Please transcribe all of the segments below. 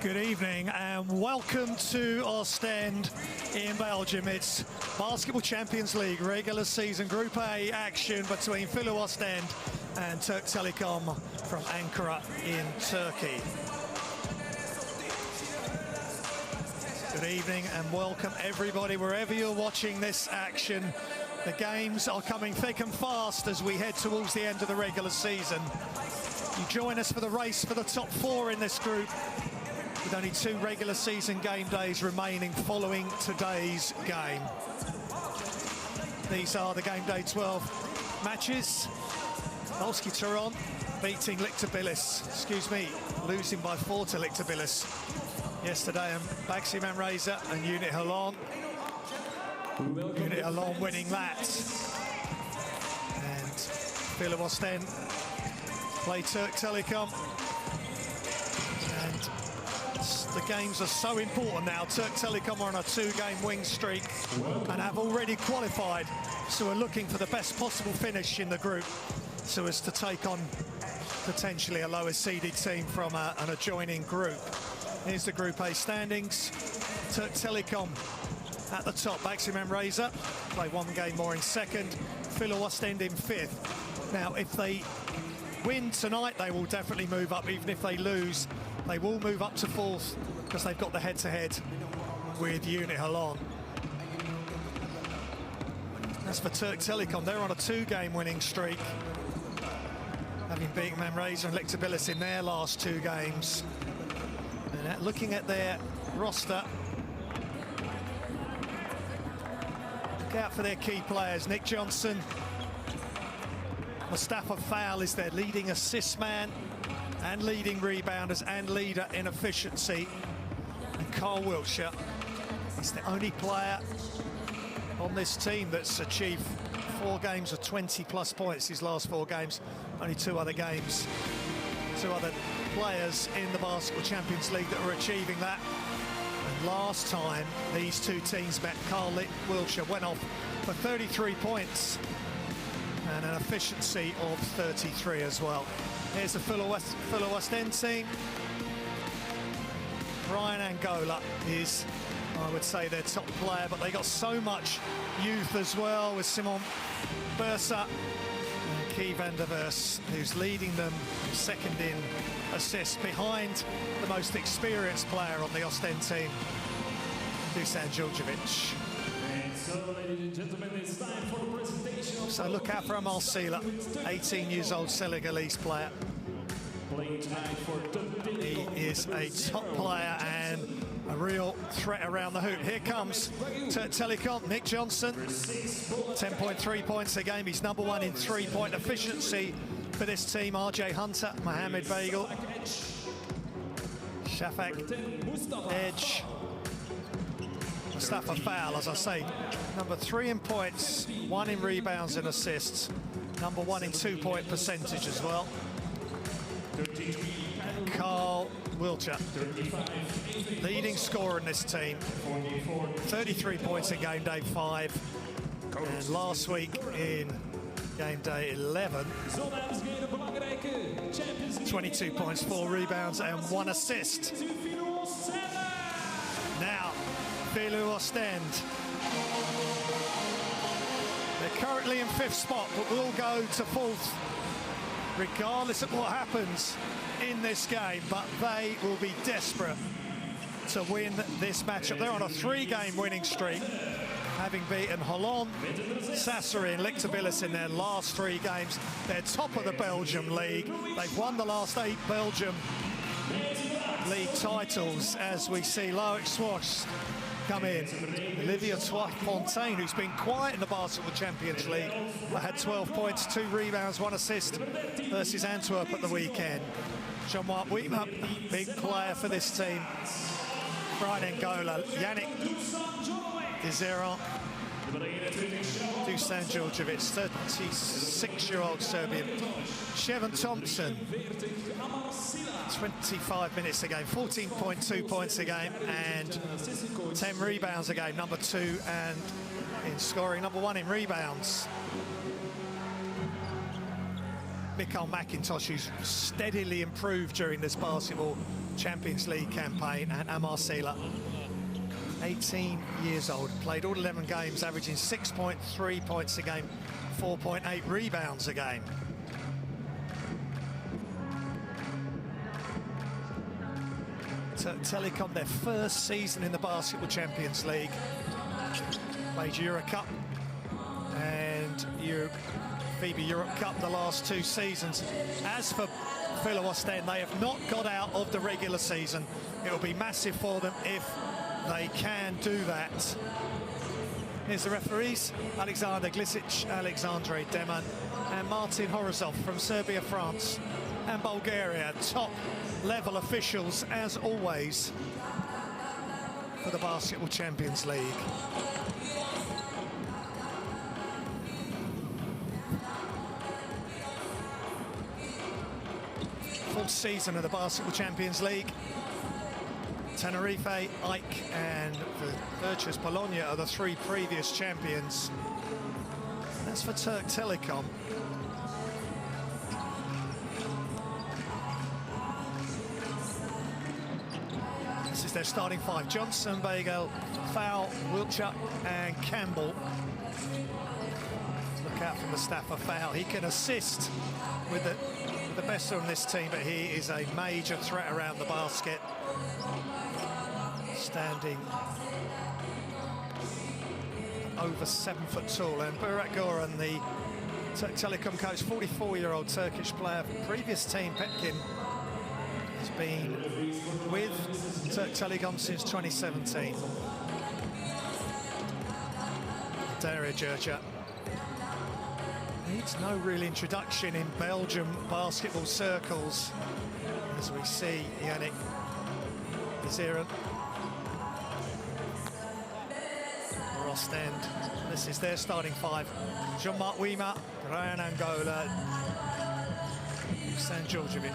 Good evening and welcome to Oostende in Belgium. It's Basketball Champions League regular season Group A action between Filou Oostende and Türk Telekom from Ankara in Turkey. Good evening and welcome everybody wherever you're watching this action. The games are coming thick and fast as we head towards the end of the regular season. You join us for the race for the top four in this group, with only 2 regular season game days remaining following today's game. These are the game day 12 matches. Polski Tyron beating losing by 4 to Lichterbillis yesterday, and Baxi Manresa and Unit Holon. Unit Holon winning that. And Filou Oostende play Türk Telekom. And the games are so important now. Türk Telekom are on a 2-game win streak and have already qualified, so we're looking for the best possible finish in the group so as to take on potentially a lower seeded team from an adjoining group. Here's the Group A standings. Türk Telekom at the top. Baxi Manresa play 1 game more in second. Filou Oostende in 5th. Now, if they win tonight, they will definitely move up. Even if they lose, they will move up to 4th because they've got the head-to-head with Unit Holon. As for Türk Telekom, they're on a 2-game winning streak, having beaten Manresa and Lichterbillis in their last 2 games. And looking at their roster, look out for their key players. Nick Johnson, Mustafa Fowl is their leading assist man and leading rebounders and leader in efficiency. And Carl Wiltshire is the only player on this team that's achieved 4 games of 20+ points his last 4 games. Only 2 other games, 2 other players in the Basketball Champions League that are achieving that. And last time these 2 teams met, Carl Wiltshire went off for 33 points and an efficiency of 33 as well. Here's the Filou Oostende team. Brian Angola is, I would say, their top player, but they got so much youth as well, with Simon Bursa and Key van der Vers, who's leading them second in assists behind the most experienced player on the Oostende team, Dusan Djordjevic. So, ladies and gentlemen, it's time for the presentation. So look out for Amal Sila, 18 years old Senegalese player. Playing tonight for He is a top player and a real threat around the hoop. Here comes Türk Telekom, Nick Johnson, 10.3 points a game. He's #1 in 3-point efficiency for this team. RJ Hunter, Mohamed Bagel, Shafak Edge, Mustafa Fowl, as I say, #3 in points, 1 in rebounds and assists, #1 in 2-point percentage as well. And Carl Wiltshire, leading scorer in this team, 33 points in game day 5, and last week in game day 11, 22 points, 4 rebounds and 1 assist. Now, Filou Oostende. They're currently in 5th spot, but will go to 4th, regardless of what happens in this game. But they will be desperate to win this matchup. They're on a 3-game winning streak, having beaten Holon, Sassari and Lichterbillis in their last 3 games. They're top of the Belgium league. They've won the last 8 Belgium league titles, as we see Loic Swash come in. Olivier Fontaine, who's been quiet in the Basketball Champions League, but had 12 points, 2 rebounds, 1 assist versus Antwerp at the weekend. Jean-Marc Wheatman, big player for this team. Brian Angola, Yannick Dezeran, Dusan Djordjevic, 36-year-old Serbian. Shevan Thompson, 25 minutes a game, 14.2 points a game and 10 rebounds a game, #2 and in scoring, #1 in rebounds. Mikael McIntosh, who's steadily improved during this Basketball Champions League campaign, and Amar Sela, 18 years old, played all 11 games, averaging 6.3 points a game, 4.8 rebounds a game. Türk Telekom, their first season in the Basketball Champions League, played Euro Cup and FIBA Europe Cup the last 2 seasons. As for Filou Oostende, they have not got out of the regular season. It will be massive for them if they can do that. Here's the referees: Alexander Glisic, Alexandre Deman and Martin Horozov from Serbia, France and Bulgaria. Top level officials as always for the Basketball Champions League. Full season of the Basketball Champions League. Tenerife, Ike and the Virtus Bologna are the 3 previous champions. That's for Türk Telekom. This is their starting 5. Johnson, Bagel, Fowl, Wilczak and Campbell. Look out from the staff for Fowl. He can assist with the best on this team, but he is a major threat around the basket. Standing over 7 foot tall. And Burak Goran, the Türk Telekom coach, 44-year-old Turkish player from previous team, Petkin, has been with Türk Telekom since 2017. Dario Jurja needs no real introduction in Belgium basketball circles, as we see Yannick Zieren. Oostende. This is their starting 5. Jean-Marc Wima, Brian Angola, San Djordjevic,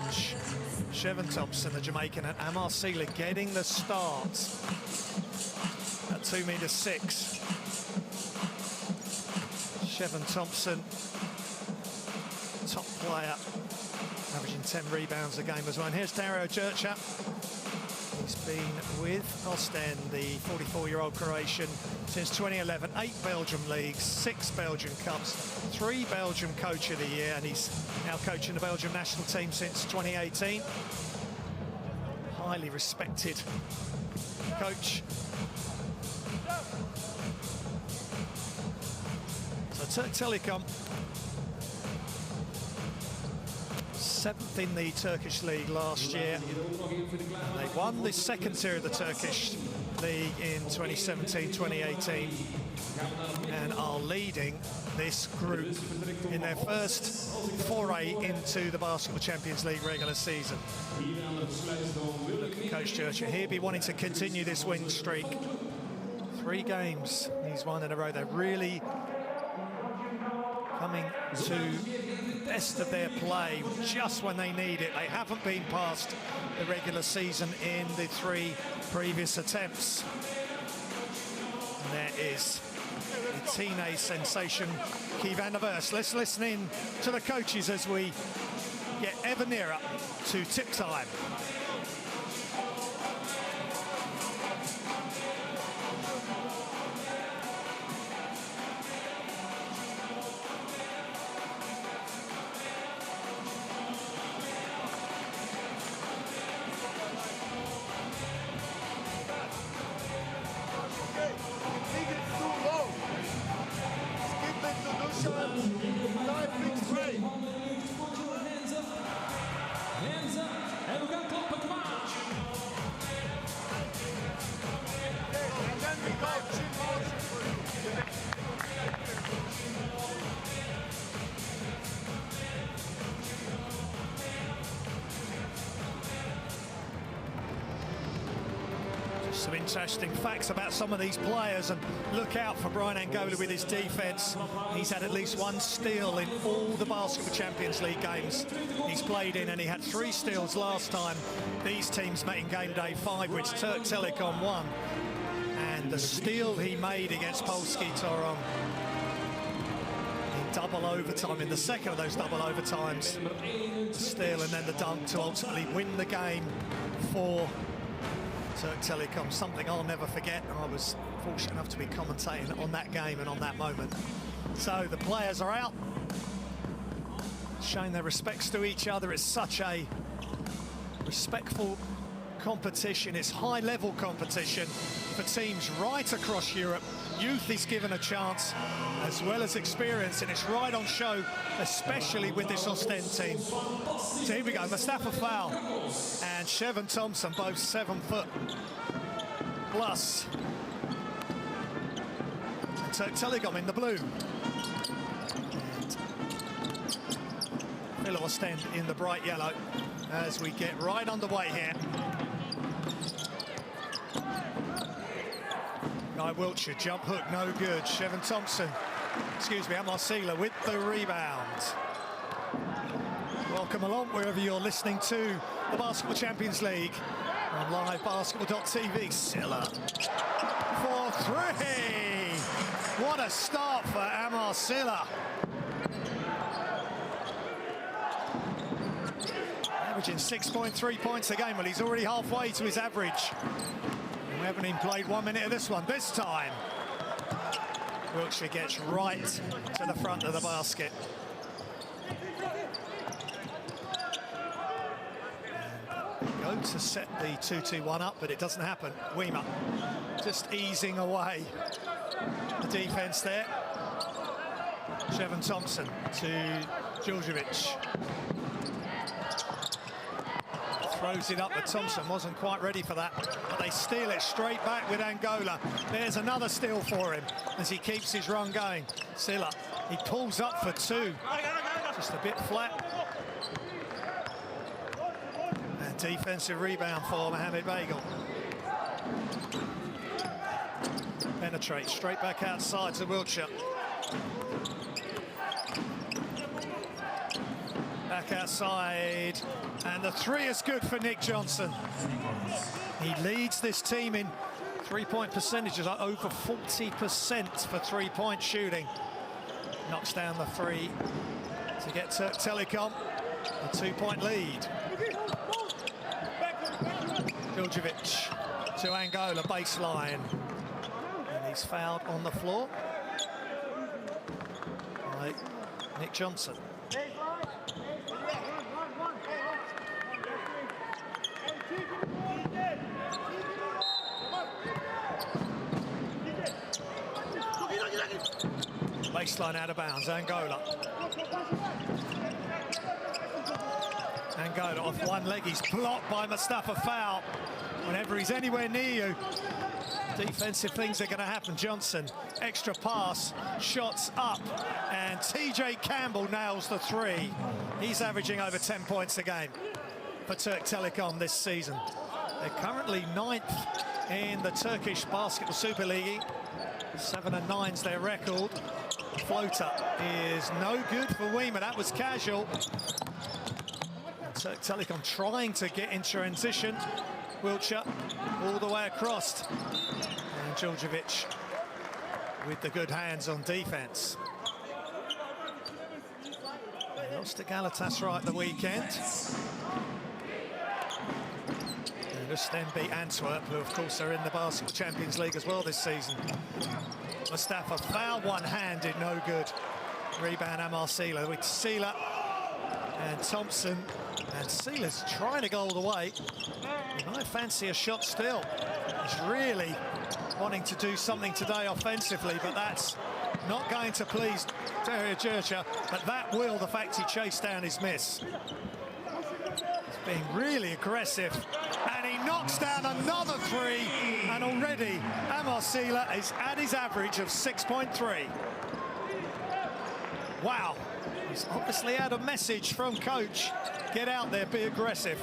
Shevin Thompson, the Jamaican, and Amar Sela getting the start at 2'6". Shevin Thompson, top player, averaging 10 rebounds a game as well. And here's Dario Jurja. He's been with Oostende, the 44-year-old Croatian, since 2011. 8 Belgium leagues, 6 Belgian Cups, 3 Belgium Coach of the Year, and he's now coaching the Belgium national team since 2018. Highly respected coach. So Türk Telekom, 7th in the Turkish league last year. And they won the second tier of the Turkish league in 2017-2018 and are leading this group in their first foray into the Basketball Champions League regular season. Look at Coach Jurja. He'll be wanting to continue this win streak. 3 games he's won in a row. They're really coming to the best of their play just when they need it. They haven't been past the regular season in the 3 previous attempts. And there is the teenage sensation, Kievan de Vries. Let's listen in to the coaches as we get ever nearer to tip time. Some interesting facts about some of these players, and look out for Brian Angola with his defense. He's had at least 1 steal in all the Basketball Champions League games he's played in, and he had 3 steals last time these teams met in game day 5, which Türk Telekom won. And the steal he made against Polski Toruń in double overtime in the second of those double overtimes. Still, and then the dunk to ultimately win the game for Türk Telekom, something I'll never forget. I was fortunate enough to be commentating on that game and on that moment. So the players are out, showing their respects to each other. It's such a respectful competition. It's high-level competition for teams right across Europe. Youth is given a chance as well as experience, and it's right on show, especially with this Oostende team. So here we go, Mustafa Fowl and Shevin Thompson, both 7 foot plus. And Türk Telekom in the blue. Filou Oostende in the bright yellow as we get right underway here. Guy Wiltshire, jump hook, no good. Shevin Thompson, excuse me, Amarcila with the rebound. Welcome along wherever you're listening to the Basketball Champions League on livebasketball.tv. Silla for 3. What a start for Amarcila. Averaging 6.3 points a game. Well, he's already halfway to his average. We haven't even played 1 minute of this one. This time, Wiltshire gets right to the front of the basket. And go to set the 2-2-1 up, but it doesn't happen. Weimer just easing away the defense there. Shevin Thompson to Djordjevic. Throws it up, but Thompson wasn't quite ready for that. But they steal it straight back with Angola. There's another steal for him as he keeps his run going. Silla, he pulls up for 2. Just a bit flat. And defensive rebound for Mohamed Bagel. Penetrates straight back outside to Wiltshire. Back outside, and the 3 is good for Nick Johnson. He leads this team in three-point percentages, like over 40% for three-point shooting. Knocks down the 3 to get Türk Telekom a 2-point lead. Djordjevic to Angola, baseline. And he's fouled on the floor by Nick Johnson. Baseline out of bounds, Angola. Angola off one leg, he's blocked by Mustafa Fowl. Whenever he's anywhere near you, defensive things are going to happen. Johnson, extra pass, shots up, and TJ Campbell nails the 3. He's averaging over 10 points a game for Türk Telekom this season. They're currently 9th in the Turkish Basketball Super League. 7-9's their record. Floater is no good for Weimer. That was casual. Türk Telekom trying to get in transition. Wiltshire all the way across. And Djordjevic with the good hands on defense. They lost to Galatasaray at the weekend. And Oostende beat Antwerp, who of course are in the Basketball Champions League as well this season. Mustafa Fowl one-handed, no good. Rebound Amarcila with Silla and Thompson. And Sila's trying to go all the way. He might fancy a shot still. He's really wanting to do something today offensively, but that's not going to please Dario Djurcha. But that will, the fact he chased down his miss. He's being really aggressive. And he knocks down another 3. And already Amarcila is at his average of 6.3. Wow. He's obviously had a message from coach. Get out there, be aggressive.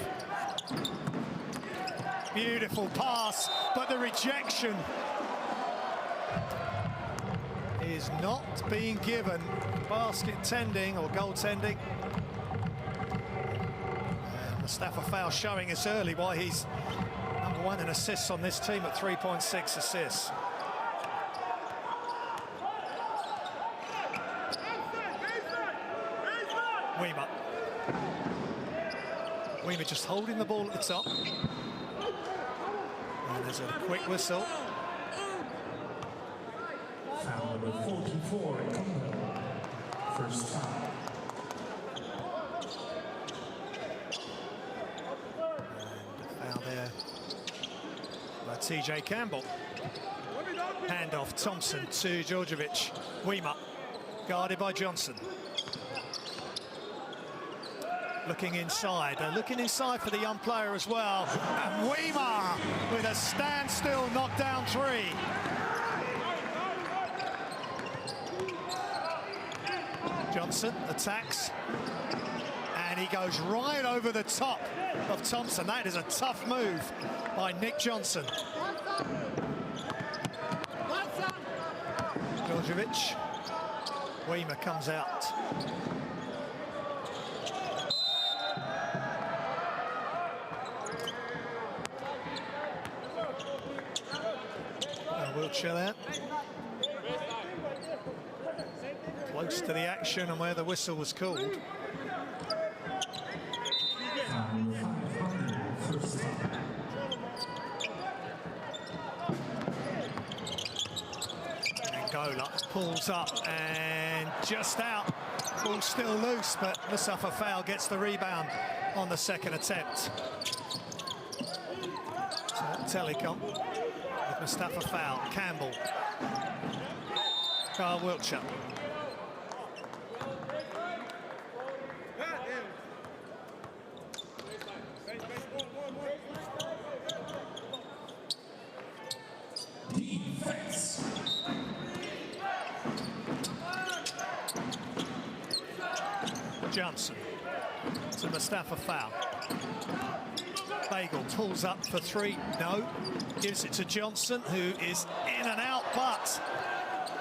Beautiful pass, but the rejection is not being given. Basket tending or goal tending. And Mustafa Fowl showing us early why he's #1 in assists on this team at 3.6 assists. Weimer. Weimer just holding the ball at the top. And there's a quick whistle. Foul number 44 in Campbell. First foul. And foul there by TJ Campbell. Handoff, Thompson to Djordjevic. Weimer, guarded by Johnson. Looking inside. They're looking inside for the young player as well. And Weimer with a standstill knockdown three. Johnson attacks. And he goes right over the top of Thompson. That is a tough move by Nick Johnson. Djordjevic. Weimer comes out. Wiltshire there. Close to the action and where the whistle was called. Angola pulls up and just out. Ball still loose, but Mustafa Fowl gets the rebound on the second attempt. Telekom. Mustafa Fowl, Campbell, Carl Wiltshire. Defense. Johnson to Mustafa Fowl. Bagel pulls up for three, no. Gives it to Johnson, who is in and out, but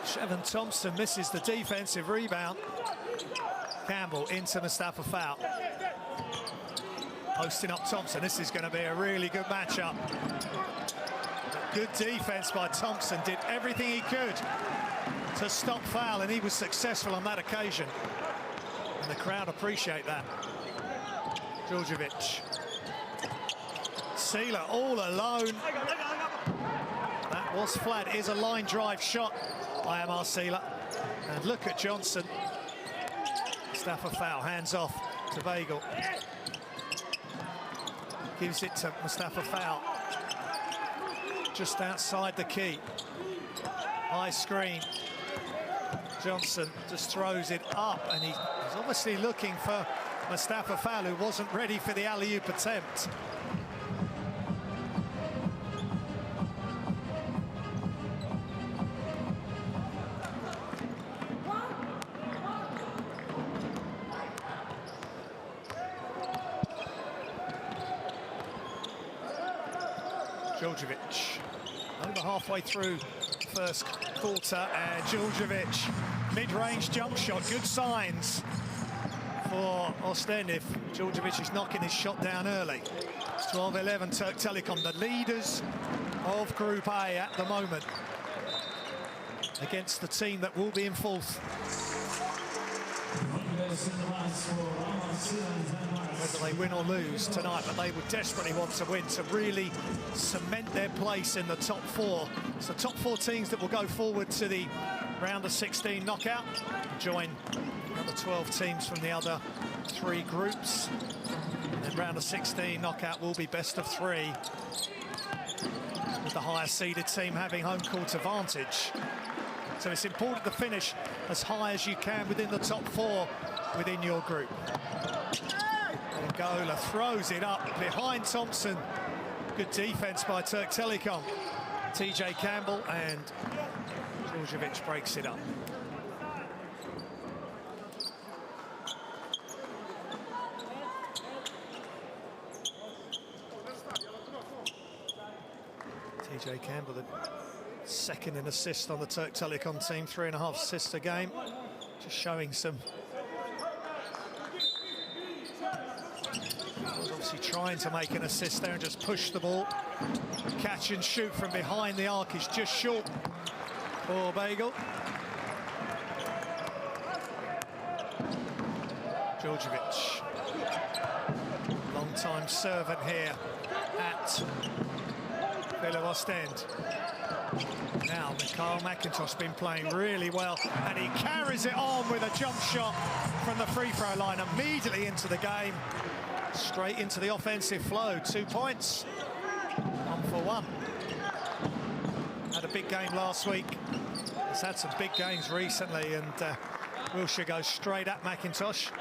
Shevin Thompson misses the defensive rebound. Campbell into Mustafa Fowl. Posting up Thompson. This is going to be a really good matchup. Good defense by Thompson. Did everything he could to stop Fowl, and he was successful on that occasion. And the crowd appreciate that. Djordjevic. Sealer all alone. That was flat. It is a line drive shot by Amar Sealer. And look at Johnson. Mustafa Fowl, hands off to Bagel. Gives it to Mustafa Fowl. Just outside the key. High screen. Johnson just throws it up, and he's obviously looking for Mustafa Fowl, who wasn't ready for the alley-oop attempt. Djordjevic over halfway through first quarter, and Djordjevic mid-range jump shot. Good signs for Oostende if Djordjevic is knocking his shot down early. 12-11 Türk Telekom, the leaders of Group A at the moment, against the team that will be in fourth. Whether they win or lose tonight, but they would desperately want to win to really cement their place in the top four. It's the top four teams that will go forward to the round of 16 knockout, join the 12 teams from the other three groups. And then round of 16 knockout will be best of three, with the higher seeded team having home court advantage. So it's important to finish as high as you can within the top four within your group. Angola throws it up behind Thompson. Good defense by Türk Telekom. TJ Campbell, and Djordjevic breaks it up. TJ Campbell, the second in assist on the Türk Telekom team, 3.5 assists a game. Just showing some... Obviously trying to make an assist there and just push the ball. Catch and shoot from behind the arc is just short for Bagel. Djordjevic, long-time servant here at Filou Oostende. Now Mikhail McIntosh been playing really well, and he carries it on with a jump shot from the free throw line immediately into the game, straight into the offensive flow. 2 points, 1 for 1. Had a big game last week. He's had some big games recently, and Wilshere goes straight at McIntosh.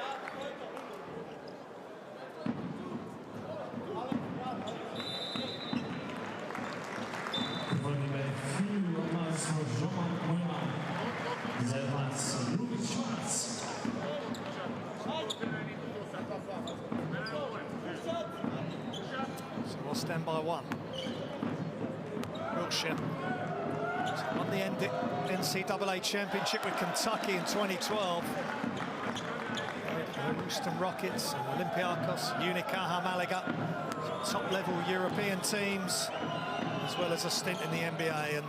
So we'll stand by 1. Wilshere won the NCAA championship with Kentucky in 2012. Houston Rockets, Olympiacos, Unicaja Malaga, top-level European teams, as well as a stint in the NBA. And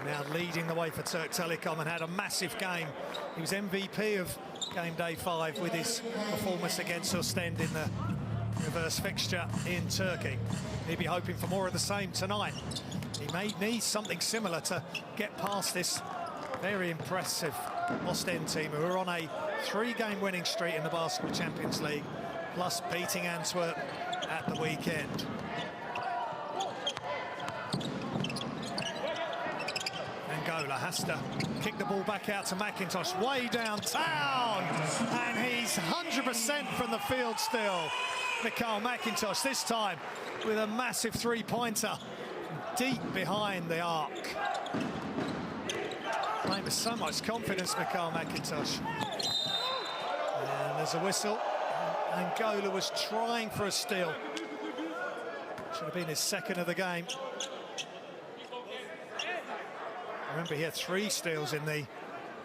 now leading the way for Türk Telekom, and had a massive game. He was MVP of game day 5 with his performance against Oostende in the reverse fixture in Turkey. He'll be hoping for more of the same tonight. He may need something similar to get past this very impressive Oostende team, who are on a 3-game winning streak in the Basketball Champions League, plus beating Antwerp at the weekend. Angola has to kick the ball back out to McIntosh, way downtown, and he's 100% from the field still. Mikhail McIntosh, this time with a massive 3-pointer deep behind the arc. Playing with so much confidence, Mikhail McIntosh. And there's a whistle. Angola was trying for a steal. Should have been his second of the game. Remember, he had 3 steals in the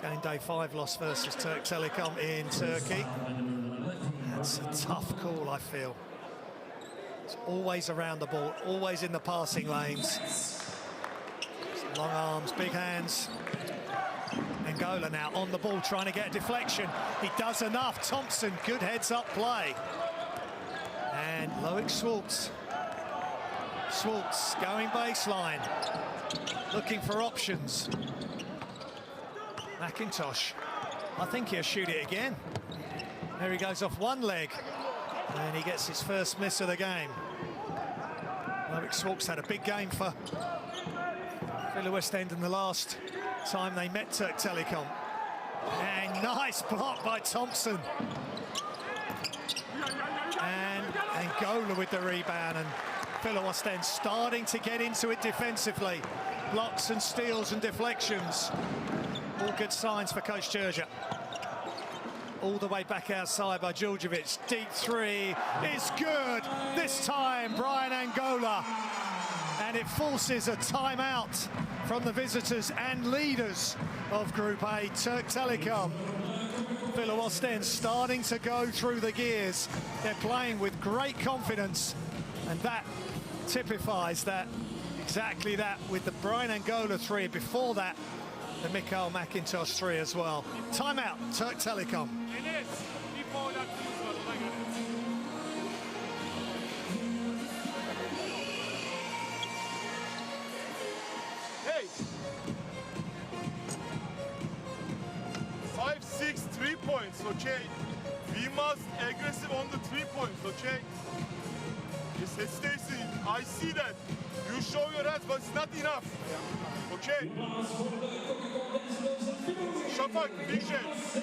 game day 5 loss versus Türk Telekom in Turkey. That's a tough call, I feel. It's always around the ball, always in the passing lanes. Long arms, big hands. Angola now on the ball, trying to get a deflection. He does enough. Thompson, good heads-up play. And Loic Schwartz. Schwartz going baseline, looking for options. McIntosh, I think he'll shoot it again. There he goes off one leg, and he gets his first miss of the game. Loic Schwartz had a big game for Filou Oostende in the last time they met Türk Telekom. And nice block by Thompson. And Angola with the rebound, and Filou Oostende starting to get into it defensively. Blocks and steals and deflections. All good signs for Coach Djordje. All the way back outside by Djordjevic. Deep 3 is good. This time, Brian Angola. And it forces a timeout from the visitors and leaders of Group A, Türk Telekom. Filou Oostende starting to go through the gears. They're playing with great confidence, and that typifies that, exactly that, with the Brian Angola 3. Before that, the Mikhail McIntosh 3 as well. Timeout, Türk Telekom. Hey! 5-6 3 points, okay? We must aggressive on the 3 points, okay? Yes, Stacy, I see that. You show your hands, but it's not enough. Okay? Shafak, big chance.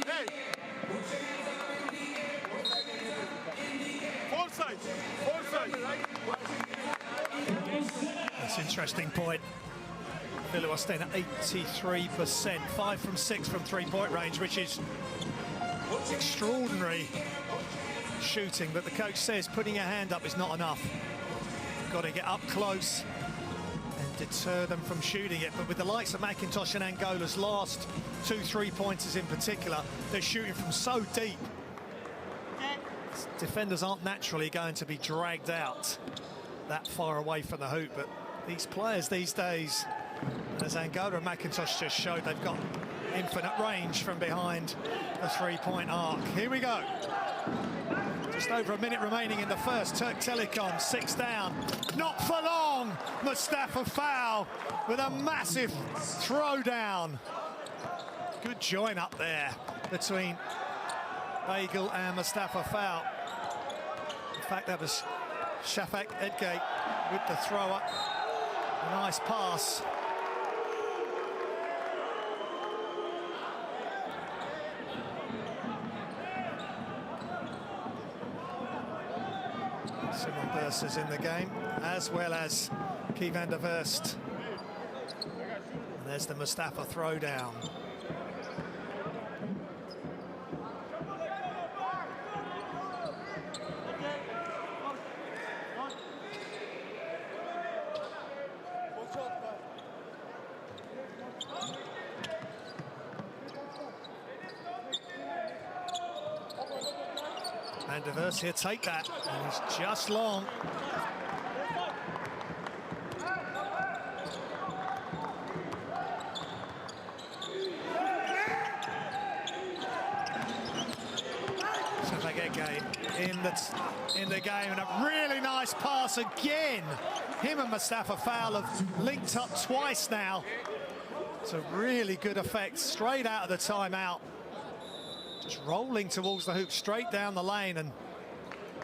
Hey! Foresight. That's an interesting point. Filou Oostende at 83%, 5 from 6 from three-point range, which is extraordinary shooting, but the coach says putting your hand up is not enough. You've got to get up close and deter them from shooting it. But with the likes of McIntosh and Angola's last 2 3-pointers in particular, they're shooting from so deep. Defenders aren't naturally going to be dragged out that far away from the hoop, but these players these days As Angola and McIntosh just showed, they've got infinite range from behind the three-point arc. Here we go. Just over a minute remaining in the first. Türk Telekom 6 down. Not for long. Mustafa Foul with a massive throwdown. Good join up there between Bagel and Mustafa Foul. In fact, that was Shafak Edgate with the throw-up. A nice pass. Simon Bursers in the game, as well as Key van der Verst. And there's the Mustafa throwdown. Van der Verst here, take that, and he's just long. In the game, and a really nice pass again. Him and Mustafa Foul have linked up twice now. It's a really good effect, straight out of the timeout. Just rolling towards the hoop, straight down the lane, and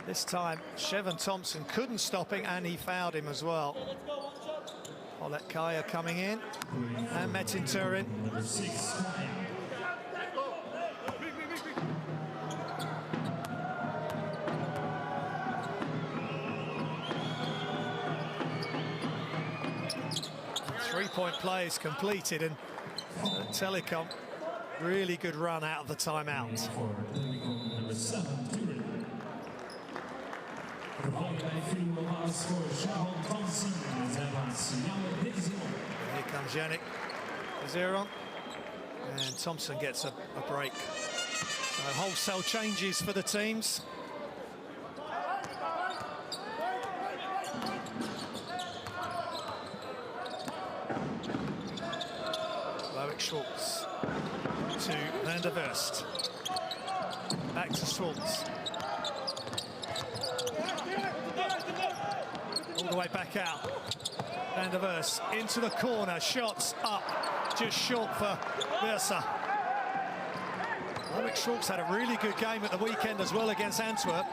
this time Chevon Thompson couldn't stop him, and he fouled him as well. Olet Kaya coming in, and Metin Turin. Three-point play is completed, and Telekom, really good run out of the timeout. Here comes Yannick Zeron, and Thompson gets a break. So wholesale changes for the teams. Schwartz to Van der Verst. Back to Schwartz. All the way back out. Van der Verst into the corner. Shots up. Just short for Versa. Loic Schwartz had a really good game at the weekend as well against Antwerp.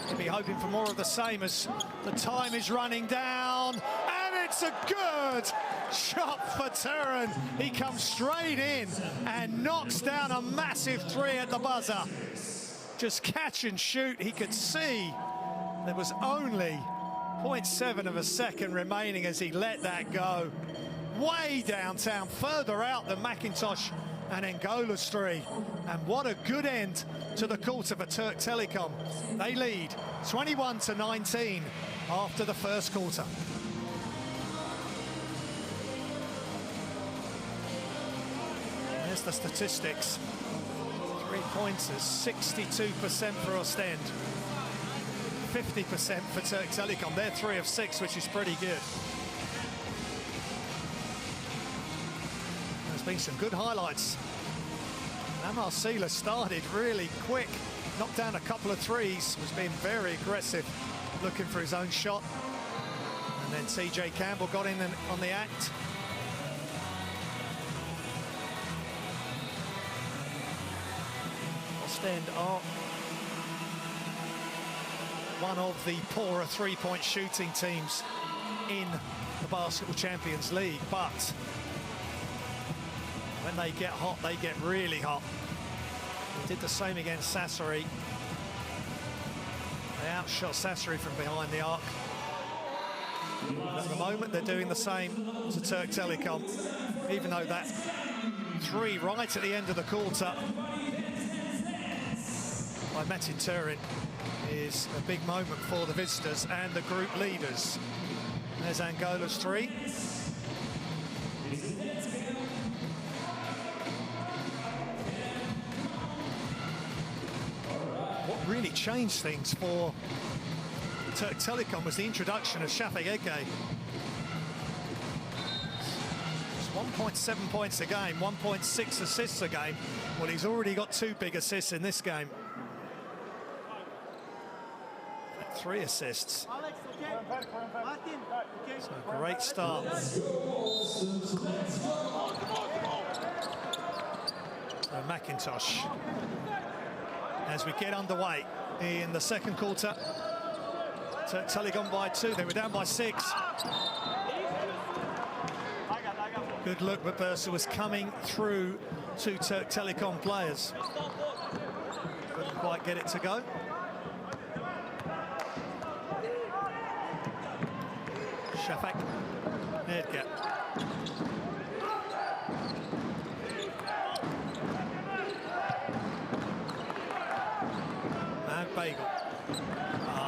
He'll be hoping for more of the same as the time is running down. And it's a good shot for Turin. He comes straight in and knocks down a massive three at the buzzer. Just catch and shoot. He could see there was only 0.7 of a second remaining as he let that go. Way downtown, further out than McIntosh and Ngola's three. And what a good end to the quarter for Türk Telekom. They lead 21-19 after the first quarter. There's the statistics. 3-pointers, 62% for Oostende. 50% for Türk Telekom. They're 3 of 6, which is pretty good. There's been some good highlights. Amar Sealer started really quick, knocked down a couple of threes, was being very aggressive, looking for his own shot. And then TJ Campbell got in on the act. Oostende are one of the poorer three-point shooting teams in the Basketball Champions League, but when they get hot, they get really hot. They did the same against Sassari. They outshot Sassari from behind the arc. And at the moment, they're doing the same to Türk Telekom, even though that three right at the end of the quarter by Metin Turin is a big moment for the visitors and the group leaders. There's Ngola's three. What really changed things for Türk Telekom was the introduction of Shafak Edgate. 1.7 points a game, 1.6 assists a game. Well, he's already got 2 big assists in this game. 3 assists. So great start. So McIntosh. As we get underway in the second quarter, Türk Telekom by 2. They were down by 6. Good look, but Bursa was coming through 2 Türk Telekom players. Couldn't quite get it to go. Şafak Nedgett. And Bagel.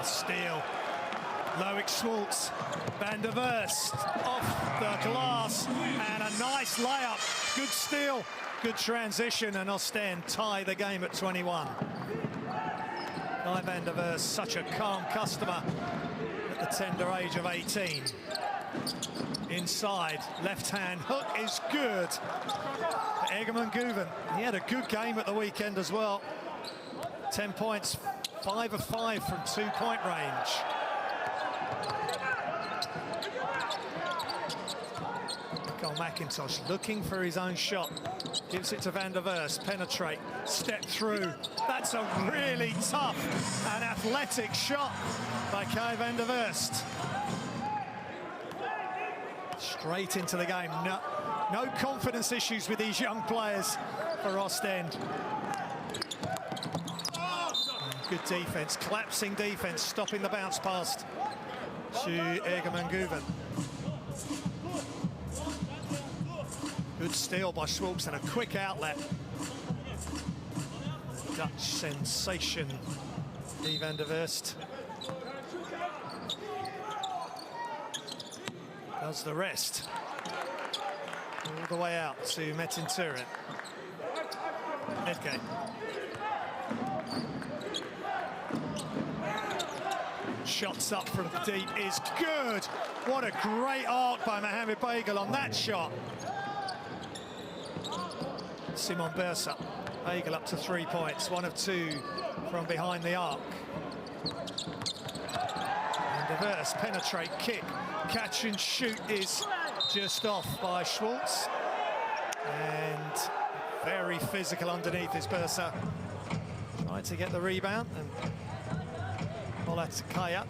Steal. Loic Schwartz. Van der Verst off the glass. And a nice layup. Good steal. Good transition. And Oostende tie the game at 21. Guy Van der Verst, such a calm customer at the tender age of 18. Inside, left hand hook is good. Egemen Guven, he had a good game at the weekend as well. 10 points, 5 of 5 from 2-point range. Nicole McIntosh looking for his own shot. Gives it to Van der Verst, penetrate, step through. That's a really tough and athletic shot by Kai Van der Verst. Straight into the game. No confidence issues with these young players for Oostende. Good defense, collapsing defense, stopping the bounce past to Egemen Guven. Good steal by Schwartz and a quick outlet. The Dutch sensation, Van der Verst. Does the rest. All the way out to Metin Turin. Nedgett. Shots up from deep is good. What a great arc by Mohamed Bagel on that shot. Simon Bursa. Bagel up to 3 points, 1 of 2 from behind the arc. And the Verst, penetrate, kick, catch and shoot is just off by Schwartz. And very physical underneath is Bursa. Tried to get the rebound and Polat Kaya.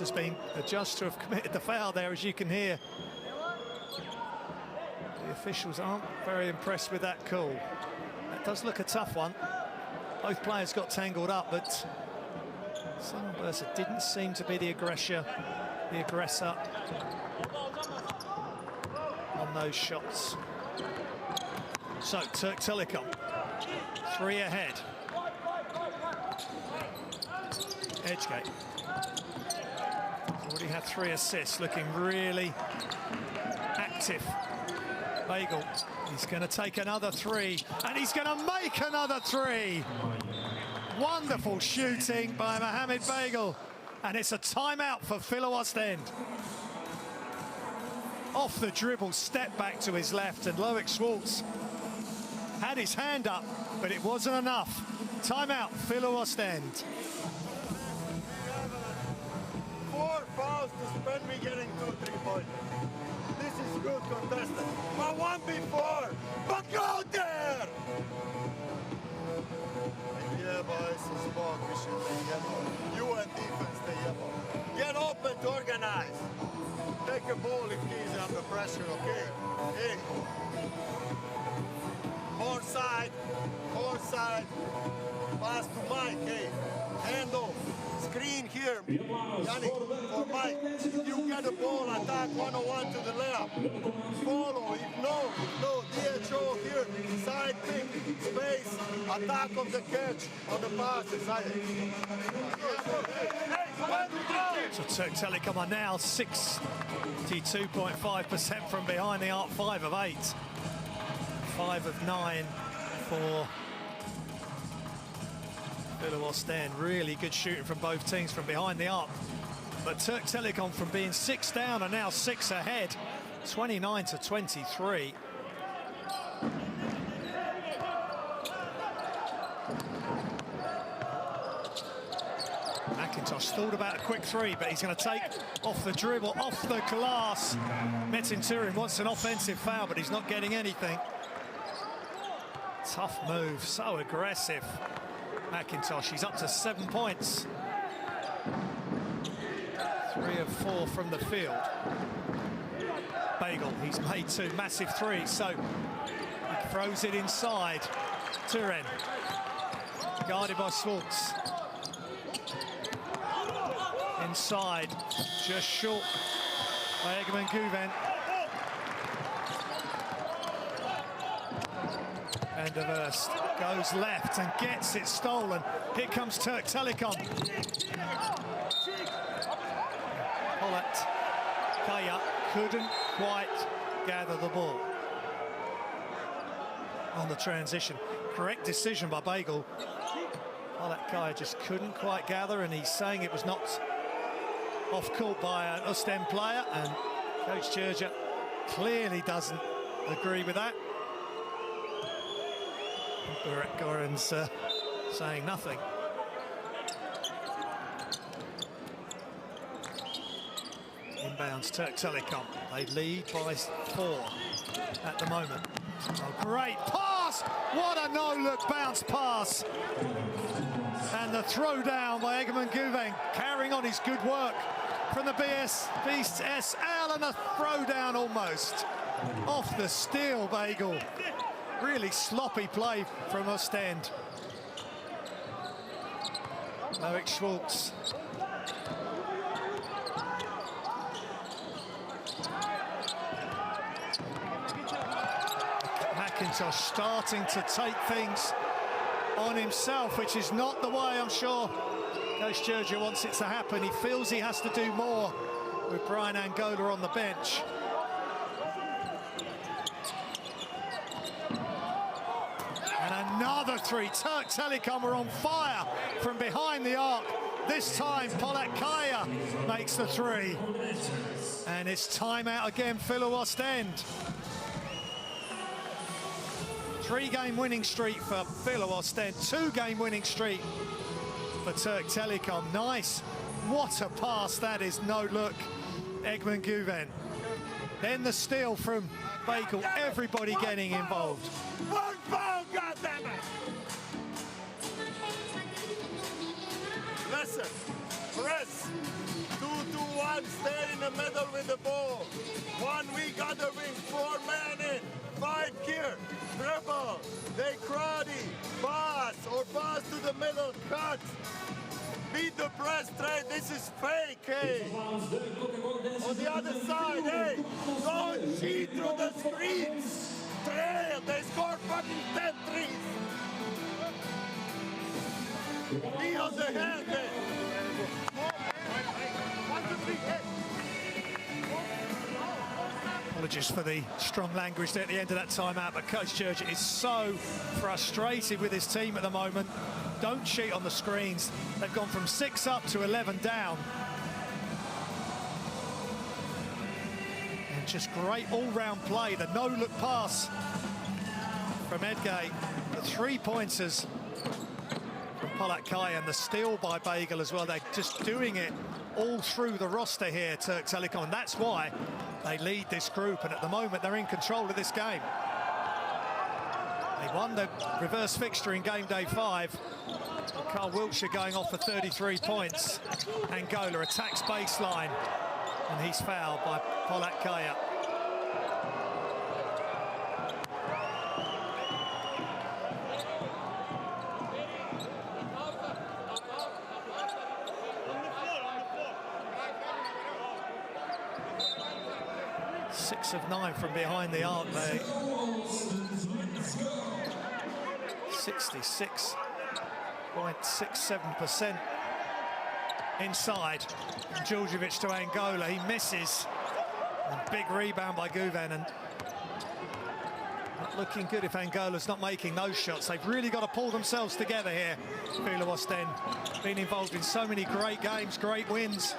Has been adjudged to have committed the foul there, as you can hear. The officials aren't very impressed with that call. That does look a tough one. Both players got tangled up, but Simon Bursa didn't seem to be the aggressor on those shots. So Türk Telekom 3 ahead. Edgegate. Already had 3 assists, looking really active. Bagel, he's going to take another 3, and he's going to make another 3. Wonderful shooting by Mohamed Bagel, and it's a timeout for Filou Oostende. Off the dribble, step back to his left, and Loic Schwartz had his hand up, but it wasn't enough. Timeout, Filou Oostende. 4 fouls to spend me getting 2 3-pointers. This is good contested. But 1 before. But go there! Yeah, boys, it's ball. We should take yellow. You and defense, stay yellow. Get open to organize. Take a ball if he's under pressure, okay? Hey. More side. Pass to Mike, hey. Hand off. Screen here. Yannick, for Mike. You get a ball. ball, attack 101 to the left. Follow, if no, DHO here, side pick, space, attack of the catch, on the passes. So Türk Telekom are now 62.5% from behind the arc, 5 of 8. 5 of 9 for Filou Oostende. Really good shooting from both teams from behind the arc. But Türk Telekom, from being 6 down, are now 6 ahead, 29-23. McIntosh thought about a quick 3, but he's going to take off the dribble, off the glass. Metin Turin wants an offensive foul, but he's not getting anything. Tough move, so aggressive. McIntosh, he's up to 7 points. 3 of 4 from the field. Bagel, he's made 2 massive 3s, so he throws it inside. Turin, guarded by Schwartz. Inside, just short by Egemen Guven. Van der Verst goes left and gets it stolen. Here comes Türk Telekom. Polat Kaya couldn't quite gather the ball on the transition. Correct decision by Bagel. Polat Kaya just couldn't quite gather, and he's saying it was not off court by an Oostende player, and Coach Georgia clearly doesn't agree with that. Burak Goran's saying nothing. Inbounds Türk Telekom. They lead by 4 at the moment. Oh, great pass! What a no-look bounce pass! And the throw down by Egemen Guven, carrying on his good work from the BSL, and a throw down almost off the steal. Bagel. Really sloppy play from Oostende. Loic Schwartz. McIntosh starting to take things on himself, which is not the way I'm sure Coach Georgia wants it to happen. He feels he has to do more with Brian Angola on the bench. And another 3. Türk Telekom are on fire from behind the arc. This time, Polat Kaya makes the 3. And it's timeout again, Filou Oostende. 3-game winning streak for Filou Oostende, 2-game winning streak for Türk Telekom. Nice. What a pass that is. No look. Egemen Guven. Then the steal from Bagel. Everybody getting involved. One foul, goddammit! Listen, press. 2-2-1, stay in the middle with the ball. 1 week on the wing, 4 man in. 5 here, dribble, they crowdy, pass, or pass to the middle, cut. Beat the press straight, this is fake, hey. On the other side, hey, don't cheat through the screens. Trail, they scored fucking 10 threes. Be on the hand, hey. 1, 2, 3, hey. Apologies for the strong language at the end of that timeout, but Coach Georgia is so frustrated with his team at the moment. Don't cheat on the screens. They've gone from 6 up to 11 down. And just great all-round play. The no-look pass from Edgay. The 3-pointers from Polat Kaya, and the steal by Bagel as well. They're just doing it all through the roster here, Türk Telekom. That's why they lead this group, and at the moment they're in control of this game. They won the reverse fixture in game day 5. Carl Wiltshire going off for 33 points. Angola attacks baseline, and he's fouled by Polat Kaya. 6 of 9 from behind the arc there. 66.67% inside. Djurdjevic to Angola, he misses. And big rebound by Guven, and not looking good if Angola's not making those shots. They've really got to pull themselves together here. Filou Oostende, been involved in so many great games, great wins.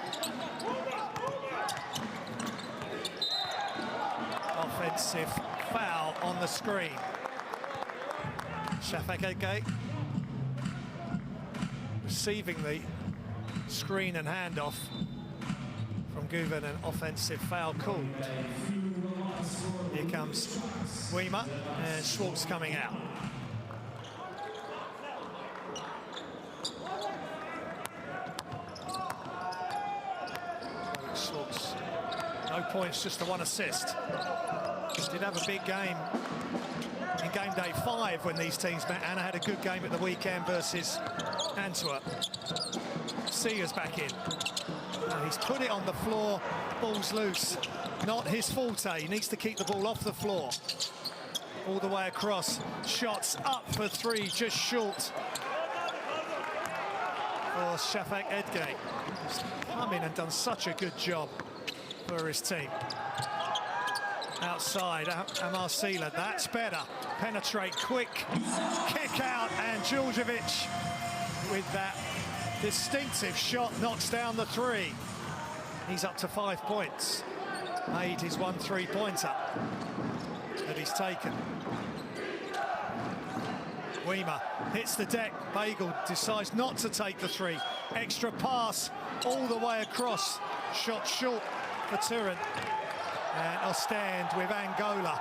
Offensive foul on the screen. Şafak Edgay receiving the screen and handoff from Guven, an offensive foul called. Here comes Weimer, and Schwartz coming out. Schwartz, no points, just the 1 assist. Did have a big game in game day 5 when these teams met. Anna had a good game at the weekend versus Antwerp. Seager's back in. He's put it on the floor, ball's loose. Not his forte, he needs to keep the ball off the floor. All the way across, shots up for 3, just short. For Şafak Edgay, who's come in and done such a good job for his team. Outside, Amar Sila, that's better. Penetrate, quick, kick out, and Djurdjevic with that distinctive shot knocks down the 3. He's up to 5 points. Made his 1 3-pointer that he's taken. Weimer hits the deck. Bagel decides not to take the 3. Extra pass all the way across. Shot short for Turin. And Oostende with Angola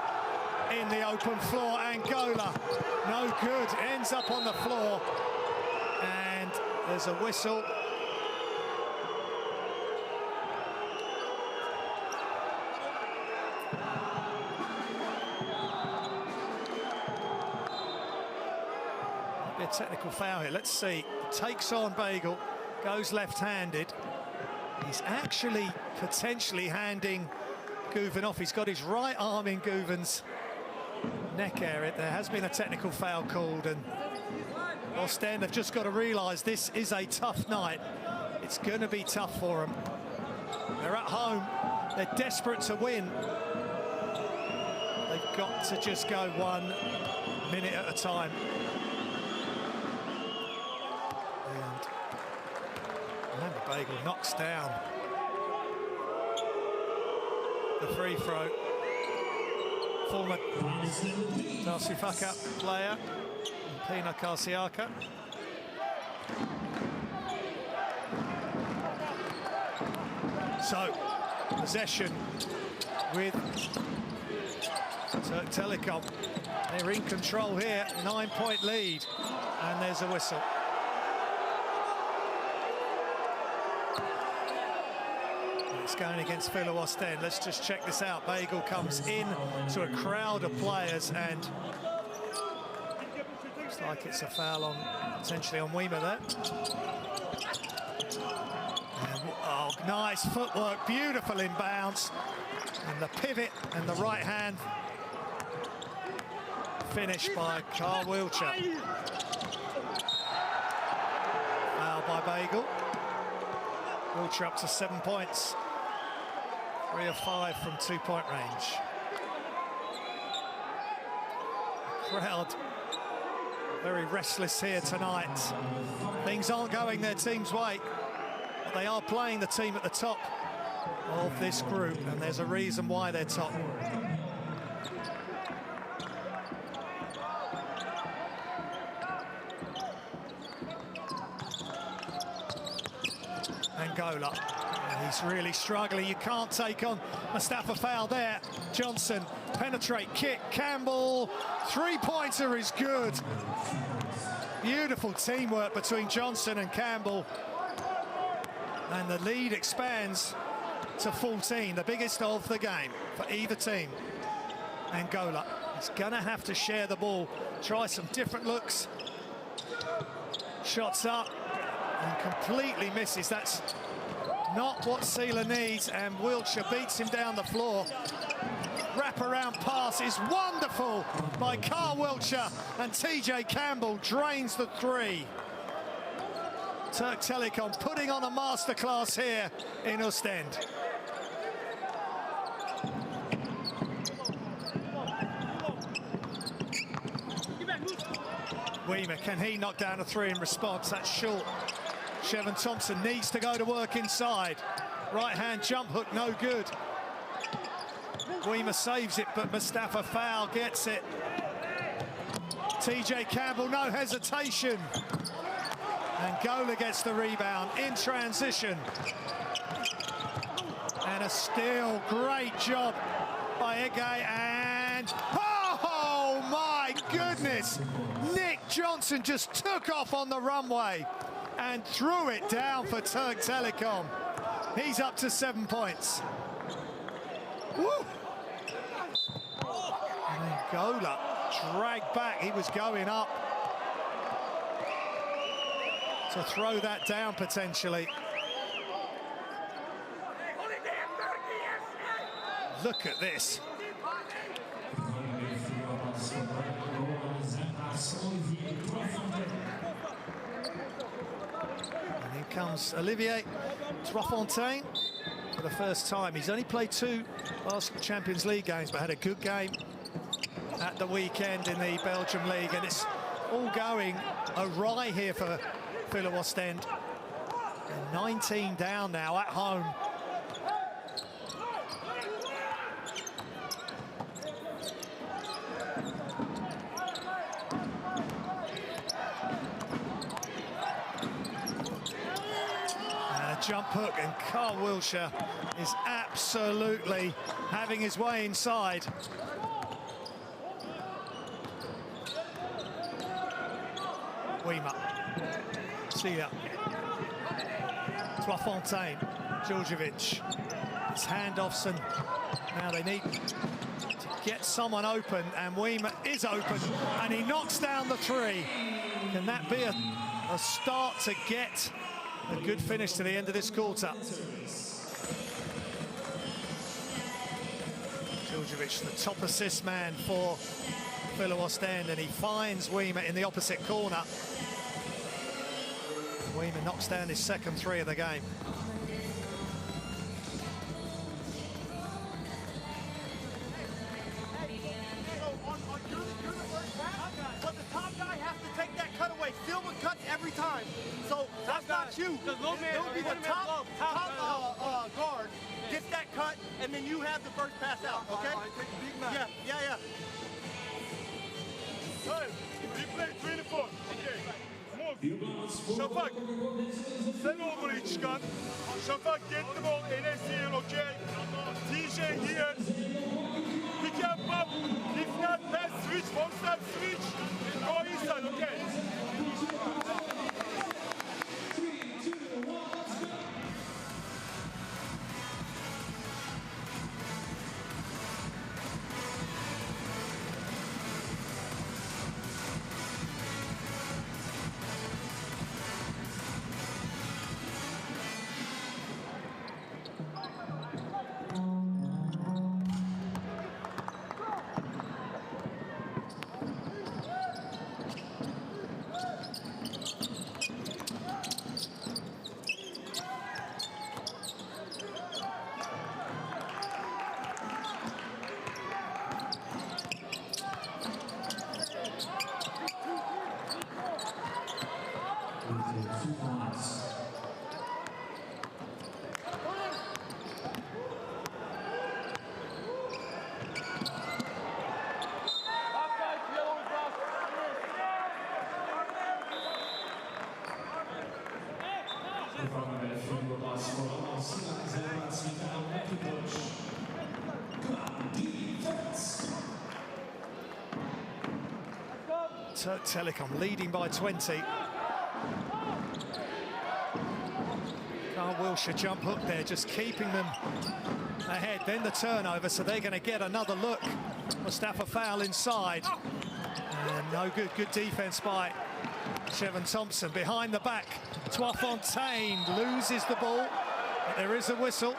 in the open floor. Angola, no good, ends up on the floor. And there's a whistle. Might be a technical foul here. Let's see. Takes on Bagel, goes left-handed. He's actually potentially handing Guven off. He's got his right arm in Guven's neck area. There has been a technical foul called, and Oostende have just got to realise this is a tough night. It's going to be tough for them. They're at home. They're desperate to win. They've got to just go 1 minute at a time. And remember, Bagel knocks down the free throw. Former Darusufaka player, Pina Karsiaka. So, possession with Türk Telekom. They're in control here, 9-point lead, and there's a whistle. It's going against Filou Oostende. Let's just check this out. Bagel comes in to a crowd of players, and looks like it's a foul on, potentially on Weimer there. And, oh, nice footwork, beautiful inbounds, and the pivot and the right hand finish by Carl Wiltshire. Foul by Bagel. Wiltshire up to 7 points. 3 of 5 from 2-point range. The crowd very restless here tonight. Things aren't going their team's way, but they are playing the team at the top of this group, and there's a reason why they're top. Angola. He's really struggling. You can't take on Mustafa Fowl there. Johnson, penetrate, kick, Campbell. 3-pointer is good. Beautiful teamwork between Johnson and Campbell. And the lead expands to 14, the biggest of the game for either team. Angola is gonna have to share the ball, try some different looks. Shots up and completely misses. That's Not what Sealer needs, and Wiltshire beats him down the floor. Wrap-around pass is wonderful by Carl Wiltshire, and TJ Campbell drains the three. Türk Telekom putting on a masterclass here in Oostende. Weimer, can he knock down a three in response? That's short. Shevin Thompson needs to go to work inside. Right-hand jump hook, no good. Weimer saves it, but Mustafa Fowl gets it. TJ Campbell, no hesitation. And Gola gets the rebound in transition. And a steal, great job by Ege, and oh my goodness! Nick Johnson just took off on the runway and threw it down for Türk Telekom. He's up to 7 points. Woo! And then Gola dragged back, he was going up to throw that down potentially. Look at this. And here comes Olivier Trois-Fontaine for the first time. He's only played 2 last Champions League games, but had a good game at the weekend in the Belgium League, and it's all going awry here for Filou Oostende. 19 down now at home. And a jump hook, and Carl Wiltshire is absolutely having his way inside. Weimer, Sealer, Trois-Fontaine, Djordjevic, it's handoffs, and now they need to get someone open, and Weimer is open, and he knocks down the three. Can that be a start to get a good finish to the end of this quarter? Djordjevic, the top assist man for Filou Oostende, and he finds Weimer in the opposite corner. Weimer knocks down his second three of the game. But the top guy has to take that cutaway. Silva cuts every time. So that's not you. It will be the top guard gets that cut, and then you have the first pass out, okay? Yeah. Hey, replay 24. Okay. Move. Şafak, sen ol buraya çıkan. Şafak, get the ball. Enes here, okay? TJ here. Pick up, up. If not, pass switch. One step switch. Go inside, okay? Türk Telekom leading by 20. Carl Wiltshire jump hook there, just keeping them ahead. Then the turnover, so they're going to get another look. Mustafa Fowl inside. And no good. Good defense by Shevin Thompson. Behind the back, Trois-Fontaine loses the ball. But there is a whistle.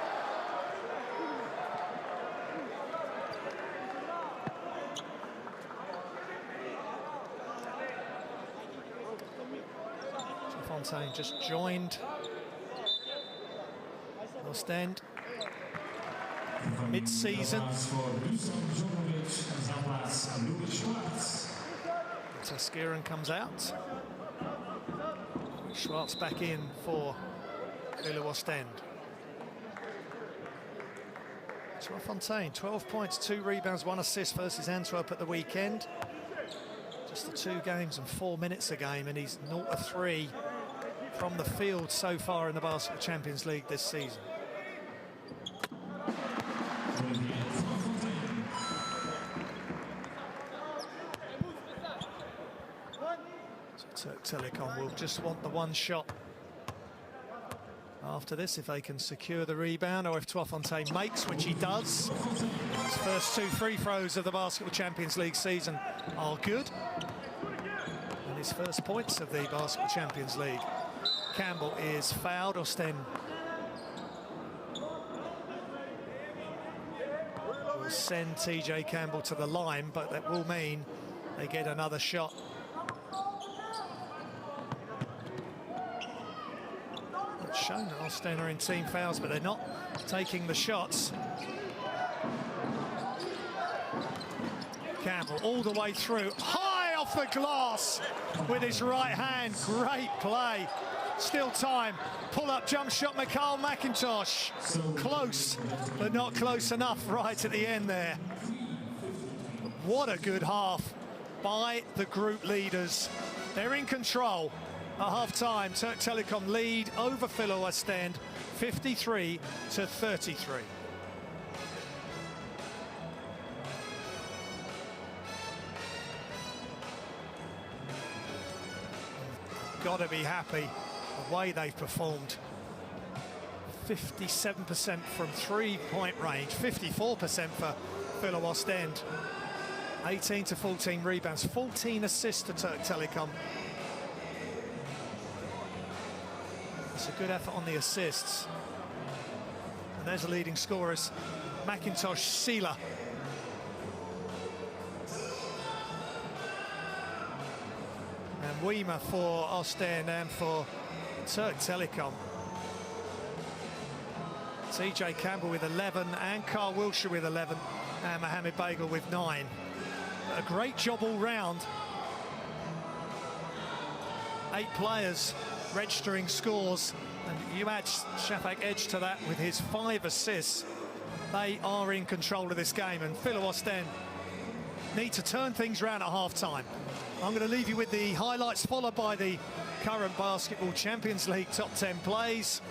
Fontaine just joined Oostende mid-season. Taskiren comes out. Schwartz back in for Filou Oostende. Fontaine, 12 points, 2 rebounds, 1 assist versus Antwerp at the weekend. Just the 2 games and 4 minutes a game, and he's 0 of 3 from the field so far in the Basketball Champions League this season. So Türk Telekom will just want the 1 shot after this, if they can secure the rebound, or if Fontaine makes, which he does. His first 2 free throws of the Basketball Champions League season are good. And his first points of the Basketball Champions League. Campbell is fouled. Oostende will send TJ Campbell to the line, but that will mean they get another shot. It's shown that Oostende are in team fouls, but they're not taking the shots. Campbell all the way through, high off the glass with his right hand. Great play. Still time. Pull-up jump shot, Mikhail McIntosh. Close, but not close enough right at the end there. What a good half by the group leaders. They're in control at half-time. Türk Telekom lead over Filou Oostende, 53-33. Got to be happy the way they've performed. 57% from 3-point range, 54% for Filou Oostende. 18 to 14 rebounds, 14 assists to Türk Telekom. It's a good effort on the assists. And there's the leading scorers, McIntosh, Sela. And Weimer for Oostende and for Türk Telekom. TJ Campbell with 11 and Carl Wilshire with 11 and Mohamed Bagel with 9. A great job all round. 8 players registering scores, and you add Shafak Edge to that with his 5 assists. They are in control of this game, and Filou Oostende need to turn things around at half-time. I'm going to leave you with the highlights, followed by the current Basketball Champions League top 10 plays.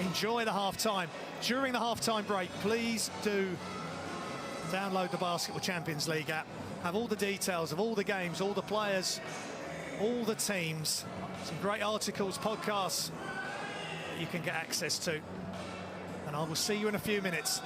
Enjoy the half-time. During the half-time break, please do download the Basketball Champions League app. Have all the details of all the games, all the players, all the teams. Some great articles, podcasts that you can get access to. And I will see you in a few minutes.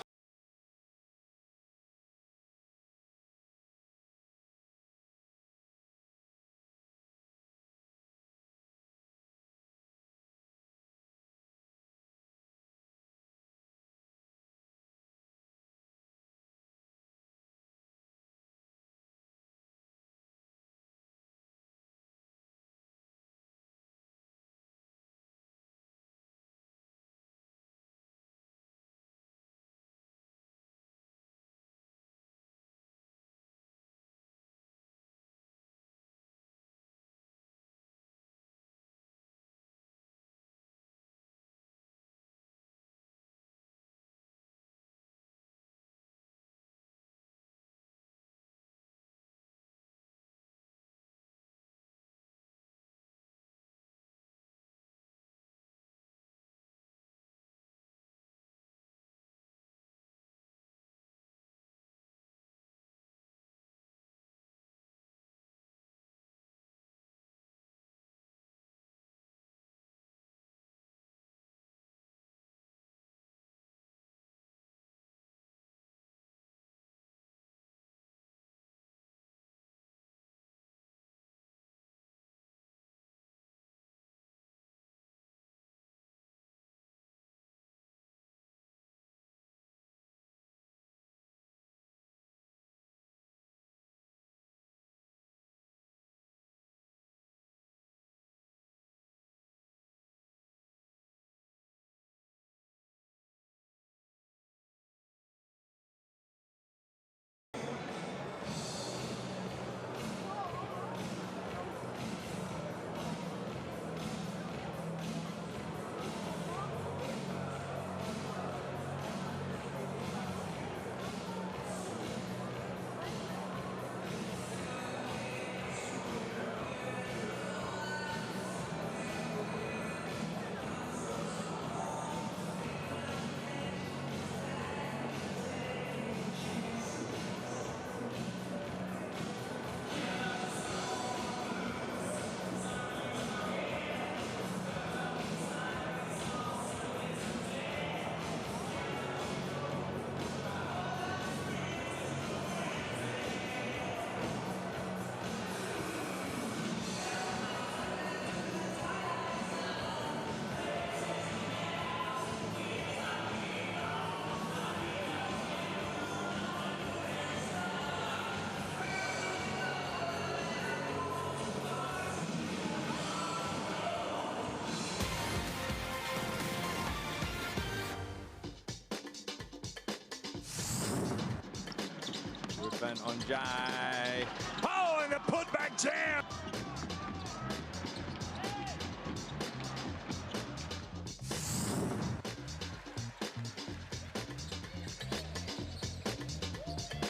7 on Jai. Oh, and the putback jam!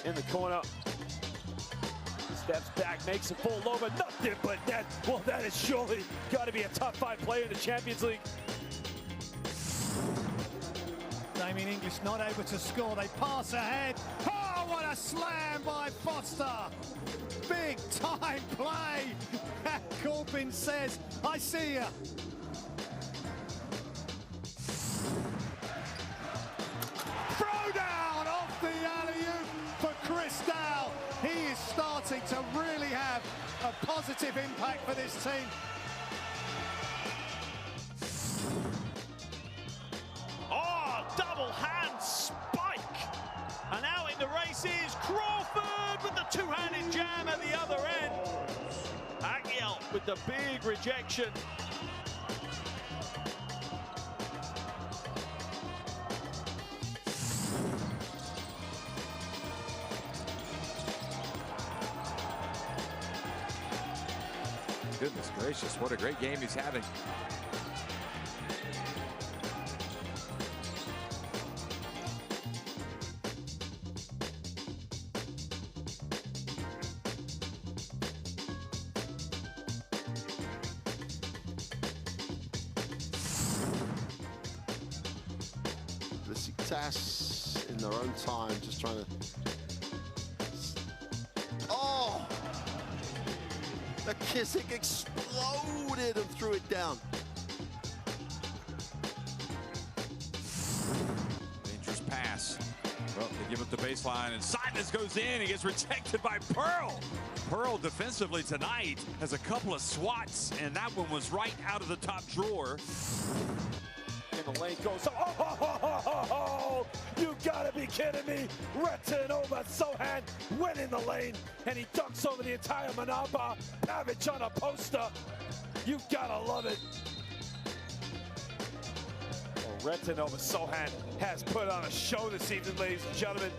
In the corner. Steps back, makes a full over, nothing but net. Well, that is surely got to be a top 5 player in the Champions League. Damien English not able to score. They pass ahead. Oh, what a slam by Foster. Big time play. Corbin says, I see ya. Throw down off the alley-oop for Chris Dow. He is starting to really have a positive impact for this team. Oh, double hand spike. And now in the race is Crawford with the two-handed jam at the other end. Agiel with the big rejection. Goodness gracious, what a great game he's having. The success in their own time, just trying to... Oh! The Kissick exploded and threw it down. Dangerous pass. Well, they give up the baseline, and Silas goes in. He gets rejected by Pearl. Pearl defensively tonight has a couple of swats, and that one was right out of the top drawer. In the lane goes, oh, you gotta be kidding me. Retin over Sohan, winning the lane, and he dunks over the entire Manapa. Pavic on a poster. You gotta love it. Well, Retin over Sohan has put on a show this evening, ladies and gentlemen.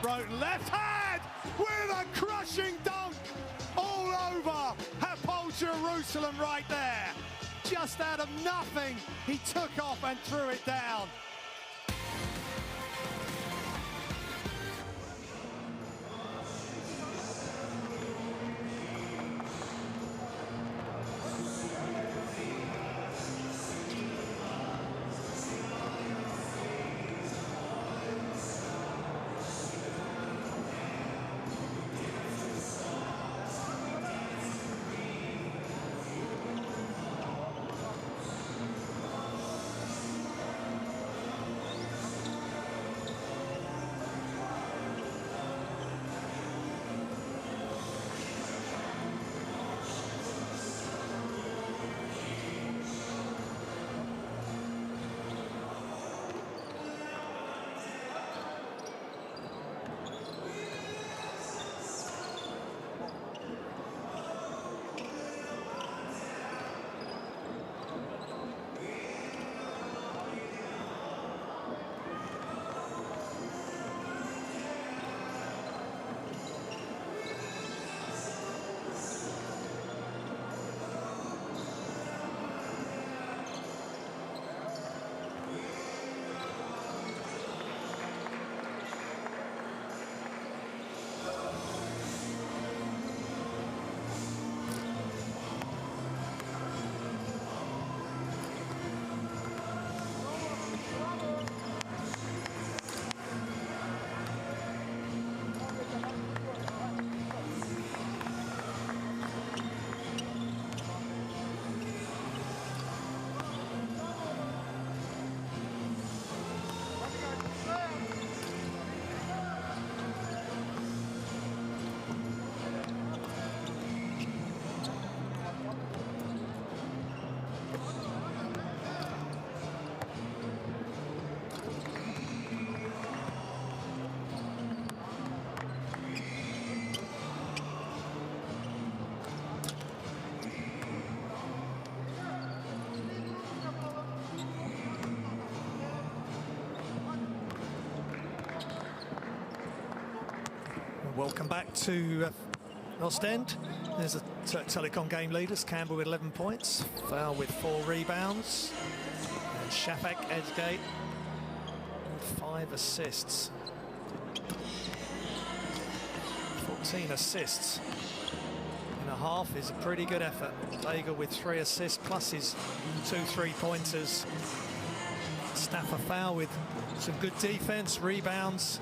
Broughton left hand with a crushing dunk all over Hapoel Jerusalem right there. Just out of nothing, he took off and threw it down. Welcome back to Oostende. There's the Türk Telekom game leaders. Campbell with 11 points, Foul with 4 rebounds, and Shafak Edgate with 5 assists. 14 assists in a half is a pretty good effort. Vega with 3 assists plus his 2 3-pointers. Stafford Foul with some good defense, rebounds.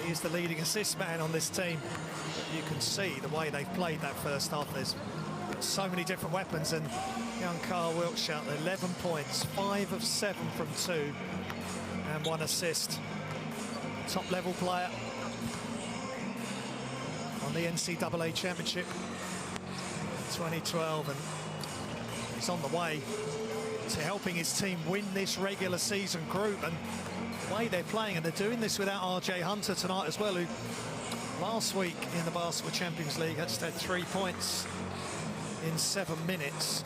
He is the leading assist man on this team. But you can see the way they've played that first half. There's so many different weapons, and young Carl Wiltshire, 11 points, 5 of 7 from 2, and 1 assist. Top level player on the NCAA Championship 2012, and he's on the way to helping his team win this regular season group. And the way they're playing, and they're doing this without RJ Hunter tonight as well, who last week in the Basketball Champions League just had 3 points in 7 minutes.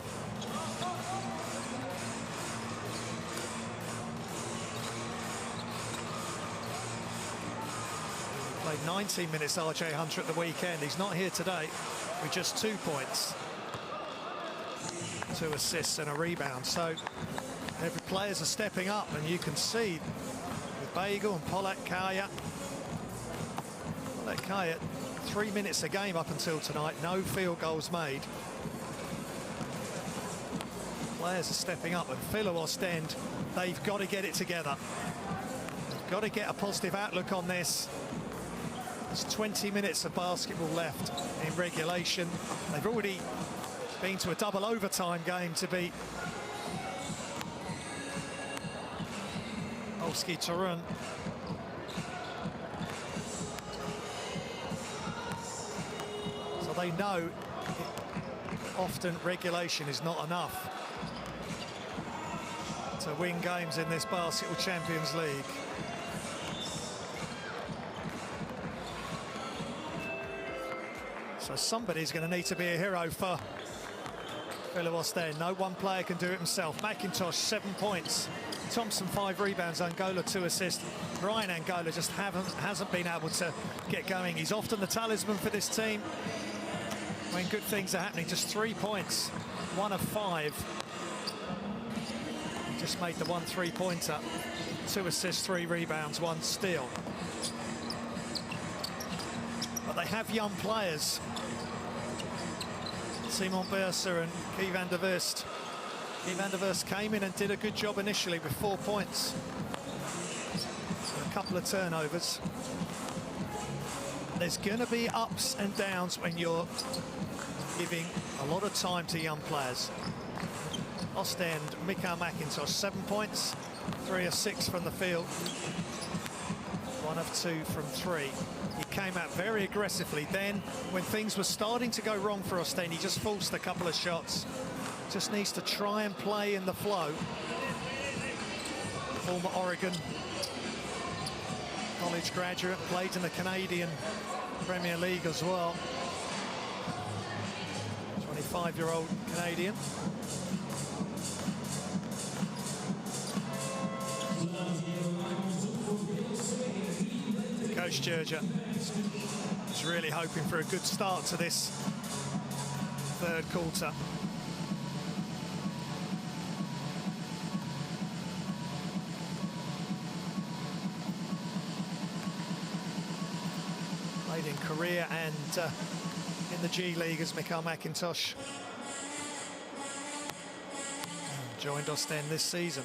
He played 19 minutes, RJ Hunter, at the weekend. He's not here today with just 2 points, 2 assists and a rebound. So every players are stepping up, and you can see with Bagel and Polat Kaya. Polat Kaya, 3 minutes a game up until tonight, no field goals made. Players are stepping up, and Filou Oostende, they've got to get it together. They've got to get a positive outlook on this. There's 20 minutes of basketball left in regulation. They've already been to a double overtime game to beat Olski Torun. So they know often regulation is not enough to win games in this Basketball Champions League. So somebody's going to need to be a hero for Filou Oostende. No one player can do it himself. McIntosh, 7 points. Thompson, 5 rebounds. Angola, 2 assists. Ryan Angola just hasn't been able to get going. He's often the talisman for this team when good things are happening. Just 3 points, 1 of 5. Just made the 1 3-pointer. 2 assists, 3 rebounds, 1 steal. But they have young players. Simon Berser and Guy van der Wurst. Guy van der Wurst came in and did a good job initially with 4 points. And a couple of turnovers. There's going to be ups and downs when you're giving a lot of time to young players. Oostende, Mikael McIntosh, 7 points, 3 of 6 from the field, 1 of 2 from 3. He came out very aggressively. Then, when things were starting to go wrong for Oostende, he just forced a couple of shots. Just needs to try and play in the flow. Former Oregon college graduate, played in the Canadian Premier League as well. 25-year-old Canadian. Coach Georgia is really hoping for a good start to this 3rd quarter. Played in Korea and in the G League as Mikael McIntosh. Joined Oostende this season.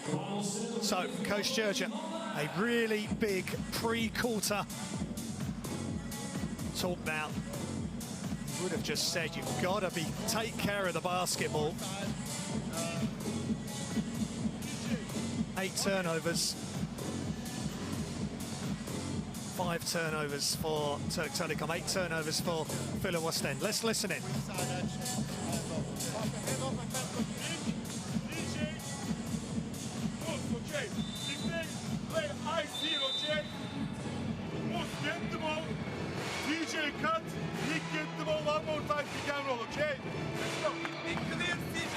So, Coach Georgia, a really big pre-quarter talk now. Would have just said you've got to take care of the basketball. 8 turnovers. 5 turnovers for Türk Telekom, 8 turnovers for Filou Oostende. Let's listen in. DJ cut, Nick get the ball, 1 more time, pick and roll, okay? Let's go. Nick clear, DJ.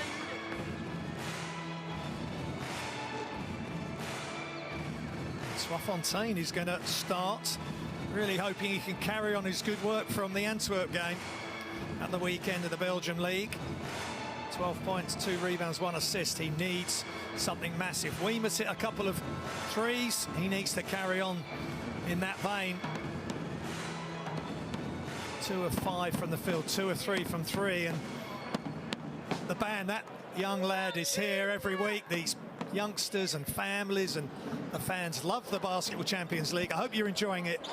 Swafontaine is going to start. Really hoping he can carry on his good work from the Antwerp game at the weekend of the Belgium League. 12 points, 2 rebounds, 1 assist. He needs something massive. Weemus hit a couple of threes. He needs to carry on in that vein. 2 of 5 from the field, 2 of 3 from 3. And the band, that young lad is here every week. These youngsters and families and the fans love the Basketball Champions League. I hope you're enjoying it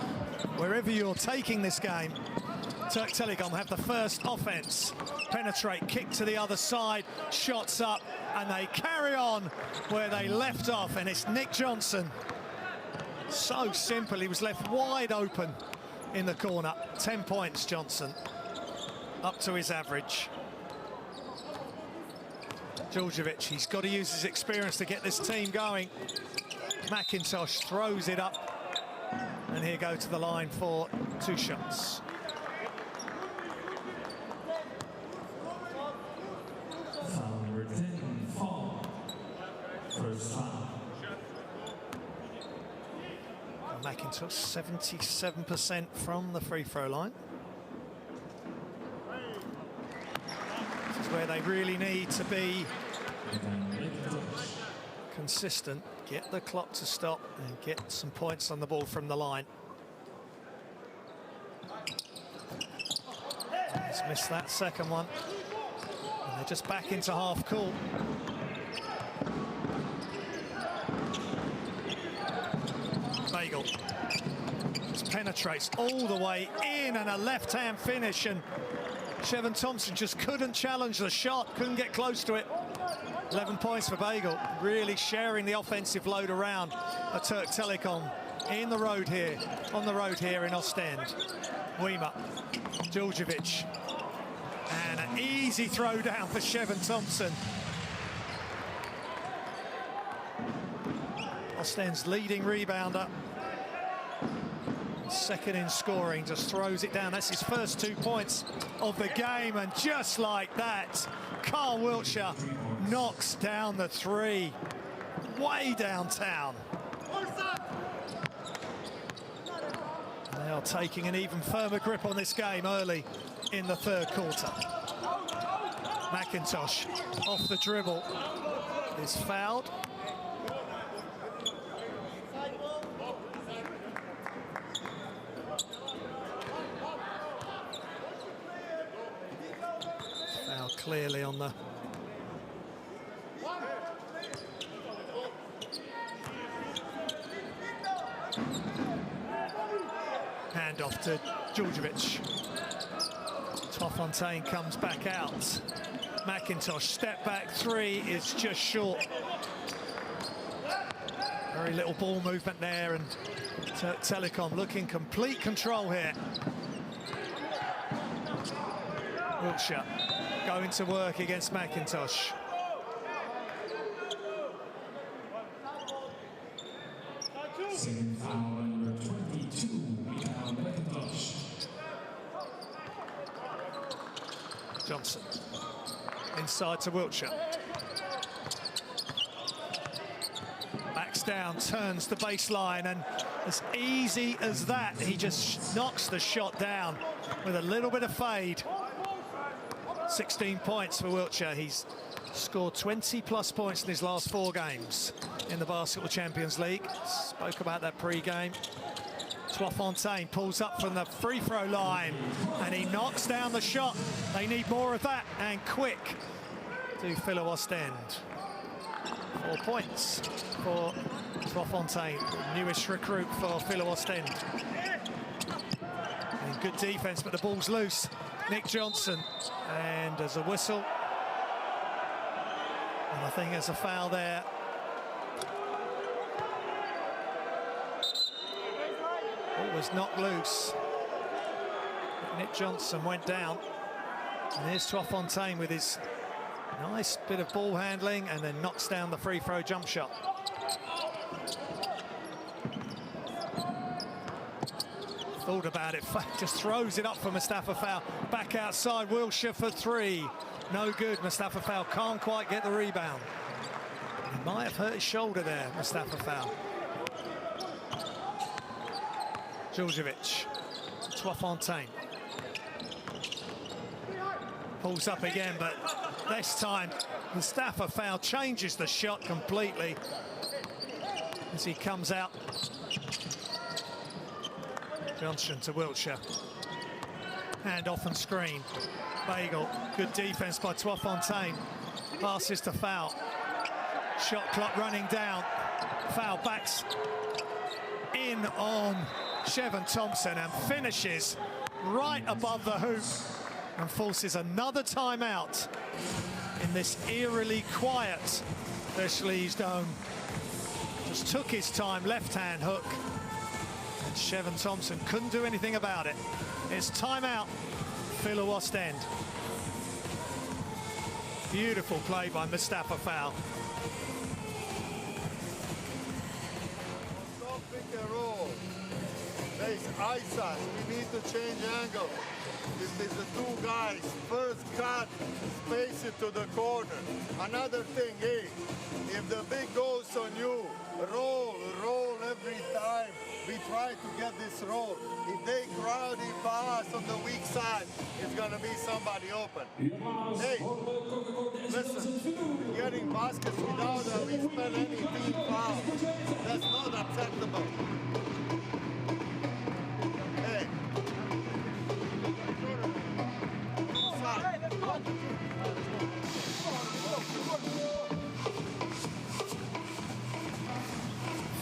wherever you're taking this game. Türk Telekom have the first offense. Penetrate, kick to the other side, shots up, and they carry on where they left off, and it's Nick Johnson. So simple, he was left wide open in the corner. 10 points, Johnson, up to his average. Djordjevic, he's got to use his experience to get this team going. McIntosh throws it up, and here go to the line for 2 shots. Foul number 10, foul. First foul. McIntosh 77% from the free throw line. This is where they really need to be consistent, get the clock to stop and get some points on the ball from the line. He's missed that second one. And they're just back into half court. Bagel just penetrates all the way in, and a left-hand finish, and Shevin Thompson just couldn't challenge the shot, couldn't get close to it. 11 points for Bagel, really sharing the offensive load around at Türk Telekom on the road here in Oostende. Weimer, Djordjevic, and an easy throw down for Shevin Thompson. Oostende's leading rebounder, second in scoring, just throws it down. That's his first 2 points of the game, and just like that, Carl Wiltshire knocks down the 3 way downtown. They are taking an even firmer grip on this game early in the third quarter. McIntosh off the dribble is fouled. Foul clearly on the hand off to Djordjevic. Twafontaine comes back out. McIntosh step back 3 is just short. Very little ball movement there, and Türk Telekom looking complete control here. Wiltshire going to work against McIntosh. Second foul number 22, Mikhail McIntosh. Johnson inside to Wiltshire. Backs down, turns the baseline, and as easy as that, he just knocks the shot down with a little bit of fade. 16 points for Wiltshire. He's scored 20+ points in his last 4 games in the Basketball Champions League. Spoke about that pre-game. Twafontaine pulls up from the free throw line, and he knocks down the shot. They need more of that, and quick, to Filou Oostende. 4 points for Twafontaine, newest recruit for Filou Oostende. And good defense, but the ball's loose. Nick Johnson, and there's a whistle. And I think there's a foul there. Ball was knocked loose. But Nick Johnson went down. And here's Twafontaine with his nice bit of ball handling, and then knocks down the free throw jump shot. Thought about it, just throws it up for Mustafa Fowl. Back outside, Wiltshire for 3. No good, Mustafa Fowl can't quite get the rebound. He might have hurt his shoulder there, Mustafa Fowl. Djurdjevic, Fontaine. Pulls up again, but this time Mustafa Fowl changes the shot completely as he comes out. Johnson to Wiltshire. Hand off and screen. Bagel, good defense by Fontaine. Passes to Fowl. Shot clock running down. Fowl backs in on Shevin Thompson and finishes right above the hoop and forces another timeout in this eerily quiet Beşiktaş dome. Just took his time, left-hand hook, and Shevin Thompson couldn't do anything about it. It's timeout, Filou Oostende. Beautiful play by Mustafa Fowl. Don't pick a roll. There's ice us. We need to change angle. If there's the two guys, first cut, space it to the corner. Another thing is, if the big goes on you, roll every time. We try to get this roll. If they crowdy pass on the weak side, it's gonna be somebody open. Hey, listen, getting baskets without that we spend any team foul. That's not acceptable. Hey.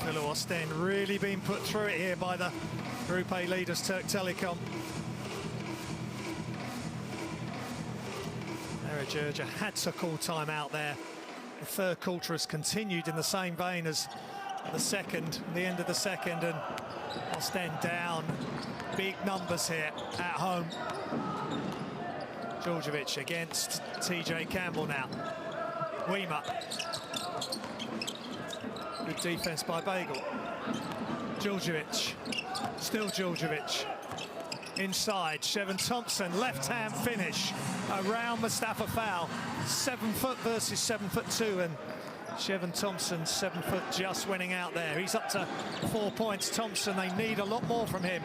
Filou Oostende really being put through it here by the Group A leaders, Türk Telekom. Ericirca had to call time out there. The third quarter has continued in the same vein as the second, the end of the second, and Oostende down. Big numbers here at home. Djurdjevic against TJ Campbell now. Weimer. Good defense by Bagel. Djurdjevic. Still Djurdjevic. Inside, Shevin Thompson, left-hand finish around Mustafa Fowl. 7 foot versus 7'2", and Shevin Thompson 7 foot just winning out there. He's up to 4 points. Thompson, they need a lot more from him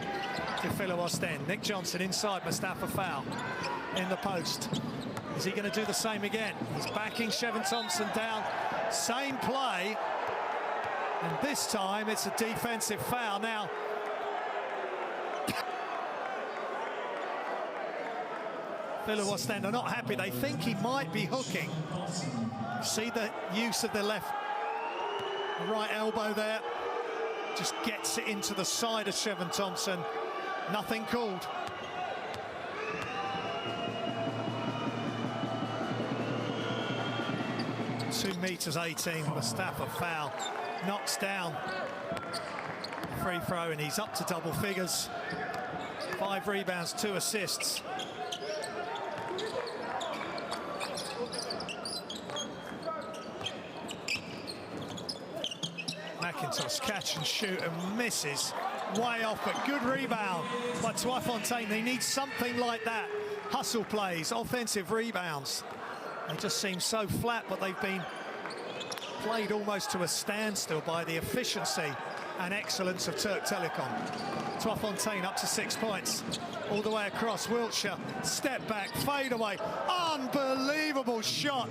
to Filou Oostende. Nick Johnson inside Mustafa Fowl in the post. Is he going to do the same again? He's backing Shevin Thompson down. Same play. And this time it's a defensive foul. Now, Filou Oostende are not happy. They think he might be hooking. See the use of the right elbow there. Just gets it into the side of Shevin Thompson. Nothing called. (2.18 m). Mustafa Fowl knocks down free throw, and he's up to double figures. 5 rebounds, 2 assists. McIntosh catch and shoot and misses way off, but good rebound by Fontaine. They need something like that. Hustle plays, offensive rebounds. They just seem so flat, but they've been played almost to a standstill by the efficiency and excellence of Türk Telekom. Fontaine up to 6 points. All the way across, Wiltshire, step back, fade away. Unbelievable shot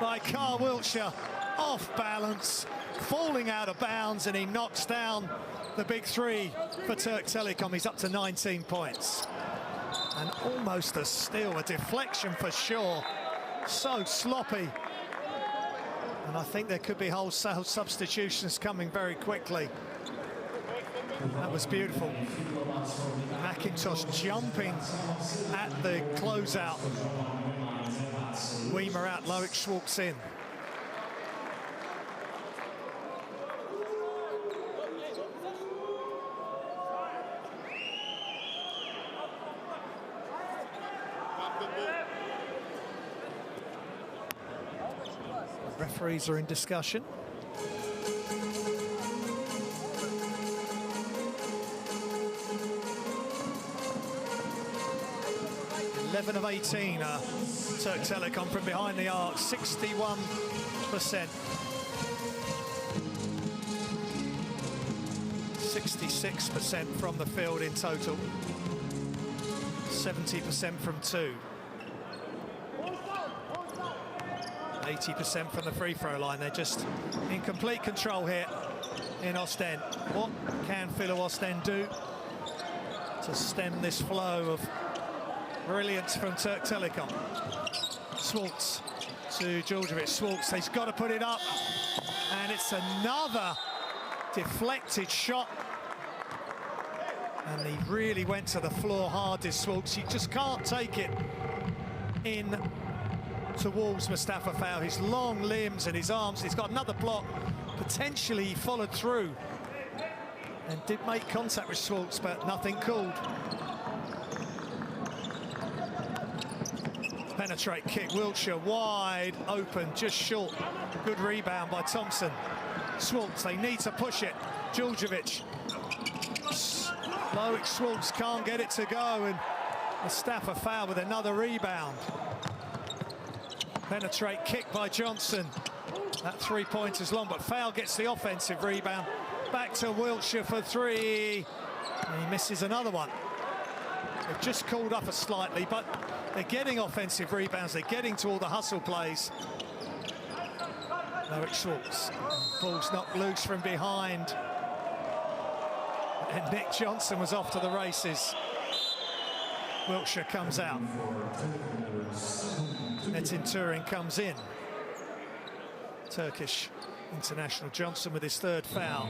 by Carl Wiltshire. Off balance, falling out of bounds, and he knocks down the big three for Türk Telekom. He's up to 19 points. And almost a steal, a deflection for sure. So sloppy. And I think there could be wholesale substitutions coming very quickly. That was beautiful. McIntosh jumping at the closeout. Weimer out, Loic walks in. Referees are in discussion. (11 of 18) Türk Telekom from behind the arc, 61%. 66% from the field in total. 70% from two. 80% from the free throw line. They're just in complete control here in Oostende. What can Filou Oostende do to stem this flow of brilliance from Türk Telekom? Schwartz to Djordjevic. Schwartz, he's got to put it up. And it's another deflected shot. And he really went to the floor hard, this Schwartz. You just can't take it in towards Mustafa Fowl. His long limbs and his arms. He's got another block. Potentially he followed through and did make contact with Schwartz, but nothing called. Penetrate kick, Wiltshire wide open, just short. Good rebound by Thompson. Schwartz, they need to push it. Djordjevic. Loic Schwartz can't get it to go, and Mustafa Fowl with another rebound. Penetrate kick by Johnson. That three-pointer's long, but Fowl gets the offensive rebound. Back to Wiltshire for three. And he misses another one. They've just called up slightly, but they're getting offensive rebounds. They're getting to all the hustle plays. Loic Schwartz. Ball's knocked loose from behind. And Nick Johnson was off to the races. Wiltshire comes out. Metin Turin comes in. Turkish international Johnson with his third foul.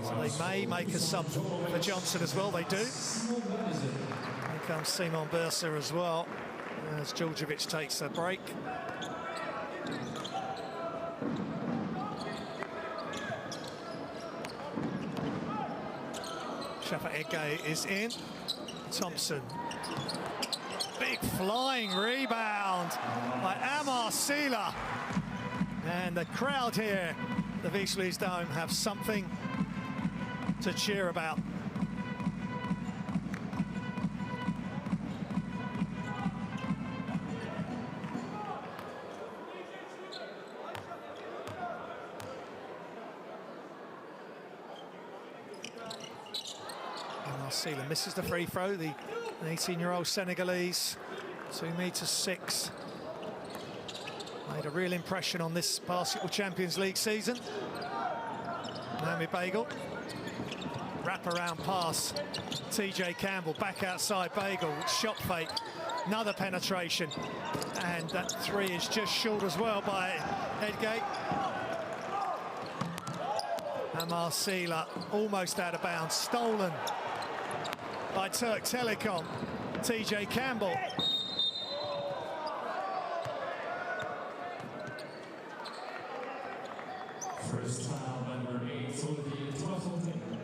So they may make a sub for Johnson as well. They do. Here comes Simon Bursa as well, as Djordjevic takes a break. Shafa Ege is in. Thompson. Big flying rebound by Amar Sila. And the crowd here, the Wieslees Dome, have something to cheer about. Amar Sila misses the free throw, the 18-year-old Senegalese, 2'6". Made a real impression on this Basketball Champions League season. Naomi Bagel. Wrap-around pass. TJ Campbell back outside Bagel. Shot fake. Another penetration. And that three is just short as well by Edgate. Amar Sila almost out of bounds. Stolen by Türk Telekom. TJ Campbell.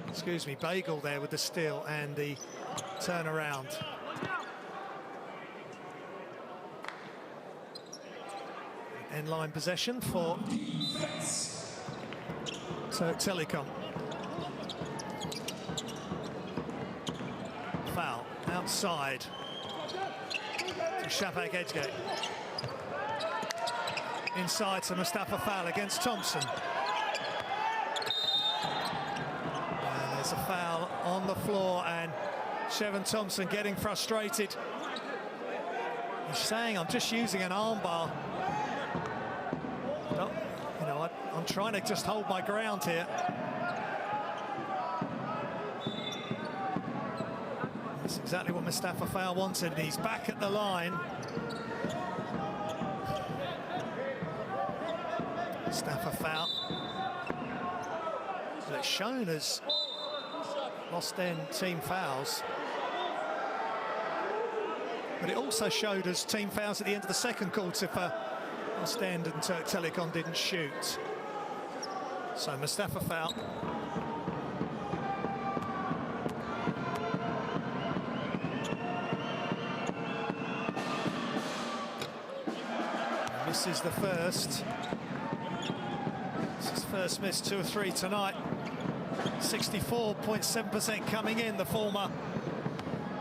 Excuse me, Bagel there with the steal and the turnaround. End line possession for Türk Telekom. Foul outside to Shafak Edgate. Inside to Mustafa Fowl against Thompson. There's a foul on the floor, and Shevin Thompson getting frustrated. He's saying, I'm just using an armbar. You know, I'm trying to just hold my ground here. That's exactly what Mustafa Fowl wanted. He's back at the line. Mustafa Fowl. Well, it's shown as Oostende team fouls, but it also showed us team fouls at the end of the second quarter for Oostende and Türk Telekom didn't shoot. So Mustafa Fowl. Misses the first. This is his first miss, 2 or 3 tonight. 64.7% coming in, the former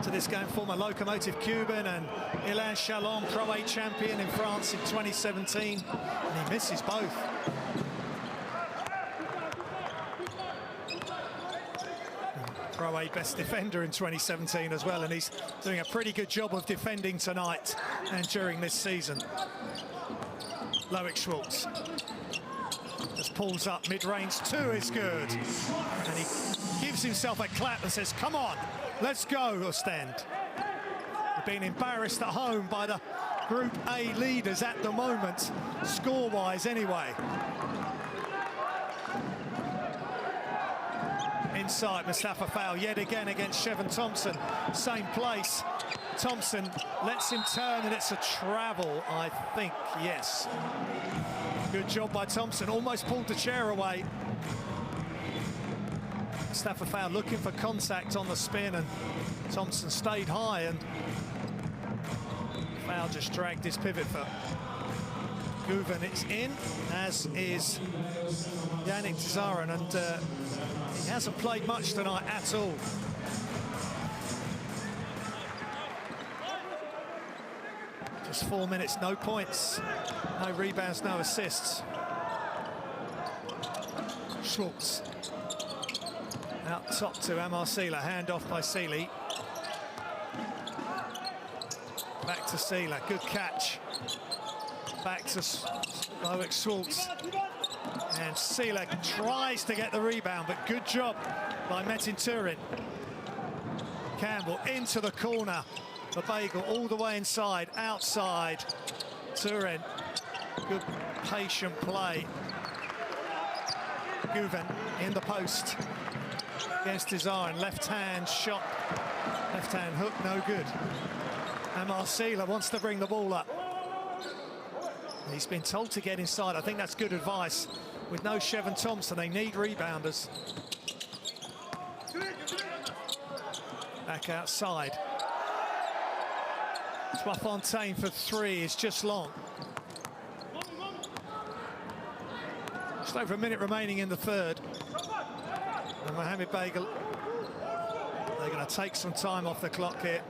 to this game, former Locomotive Cuban and Ilan Chalon, Pro A champion in France in 2017, and he misses both. Pro A best defender in 2017 as well, and he's doing a pretty good job of defending tonight and during this season. Loic Schwartz just pulls up, mid-range 2 is good. And he gives himself a clap and says, come on, let's go, Oostende. They've been embarrassed at home by the Group A leaders at the moment, score-wise anyway. Inside, Mustafa Fowl yet again against Chevon Thompson. Same place. Thompson lets him turn, and it's a travel, I think, yes. Good job by Thompson, almost pulled the chair away. Mustafa Fowl looking for contact on the spin, and Thompson stayed high, and Fowl just dragged his pivot foot. Guven is in, as is Yannick Tzaran, and he hasn't played much tonight at all. Just 4 minutes, no points, no rebounds, no assists. Schwartz out top to Amar Seela, hand off by Seely. Back to Seela, good catch. Back to Loic Schwartz. And Seela tries to get the rebound, but good job by Metin Turin. Campbell into the corner. The bagel all the way inside, outside. Turin, good patient play. Guven in the post against Tzaran. Left hand shot, left hand hook, no good. Amar Seela wants to bring the ball up. He's been told to get inside. I think that's good advice. With no Chevon Thompson, they need rebounders. Back outside. Fontaine for 3 is just long. Just over a minute remaining in the third. And Mohamed Bagel, they're going to take some time off the clock here.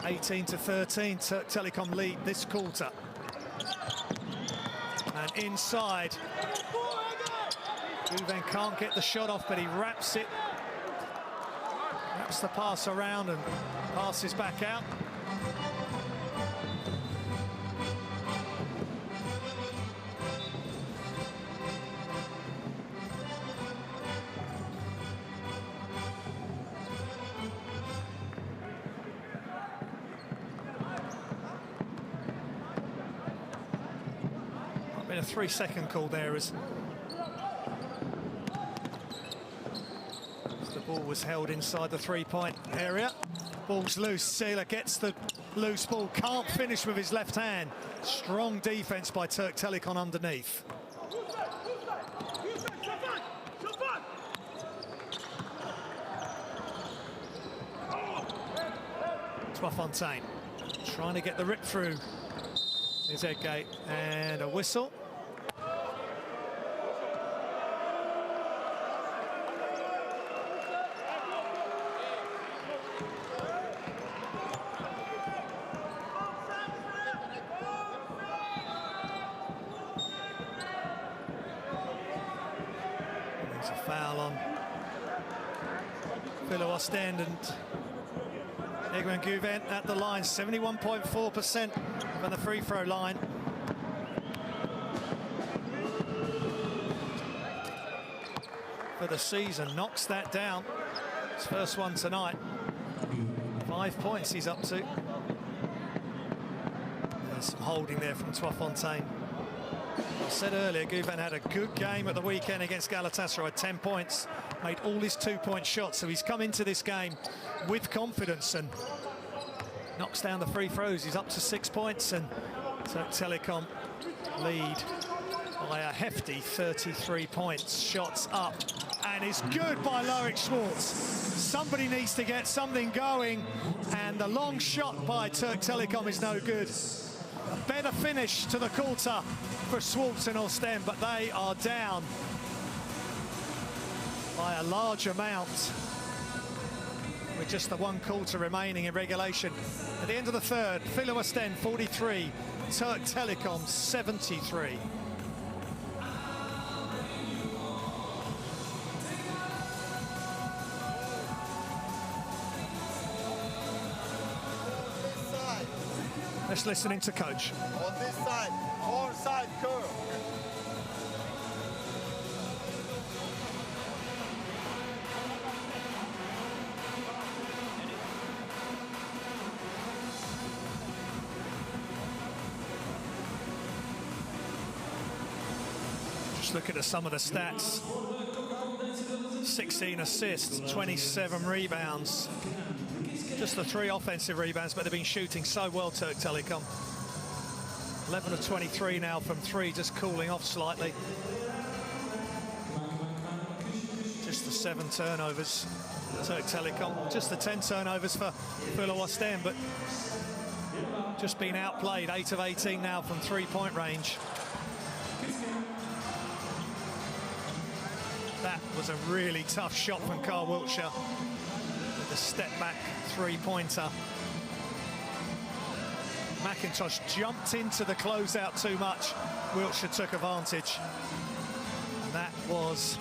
18-13, Türk Telekom lead this quarter. And inside, Guven can't get the shot off, but he wraps it. Wraps the pass around and passes back out. A 3-second call there as the ball was held inside the 3-point area. Ball's loose. Seela gets the loose ball, can't finish with his left hand. Strong defense by Türk Telekom underneath. Fontaine trying to get the rip through his head gate, and a whistle. There's a foul on Filou Oostende, and Egwin Guven at the line, 71.4% from the free throw line. For the season, knocks that down. His first one tonight. 5 points he's up to. There's some holding there from Fontaine. I said earlier, Guven had a good game at the weekend against Galatasaray, 10 points, made all his 2-point shots, so he's come into this game with confidence and knocks down the free throws. He's up to 6 points, and Türk Telekom lead by a hefty 33 points. Shots up, and it's good by Loic Schwartz. Somebody needs to get something going, and the long shot by Türk Telekom is no good. A better finish to the quarter for Schwartz and Oostende, but they are down by a large amount with just the 1 quarter remaining in regulation. At the end of the third, Filou Oostende 43, Türk Telekom 73. Let's listen into coach. On this side, four side curve. Just looking at some of the stats. 16 assists, 27 rebounds. Just the 3 offensive rebounds, but they've been shooting so well, Türk Telekom. 11 of 23 now from 3, just cooling off slightly. Just the 7 turnovers, Türk Telekom. Just the 10 turnovers for Filou Oostende, but just been outplayed. 8 of 18 now from 3-point range. That was a really tough shot from Carl Wiltshire. With the step back 3-pointer. McIntosh jumped into the closeout too much. Wiltshire took advantage. And that was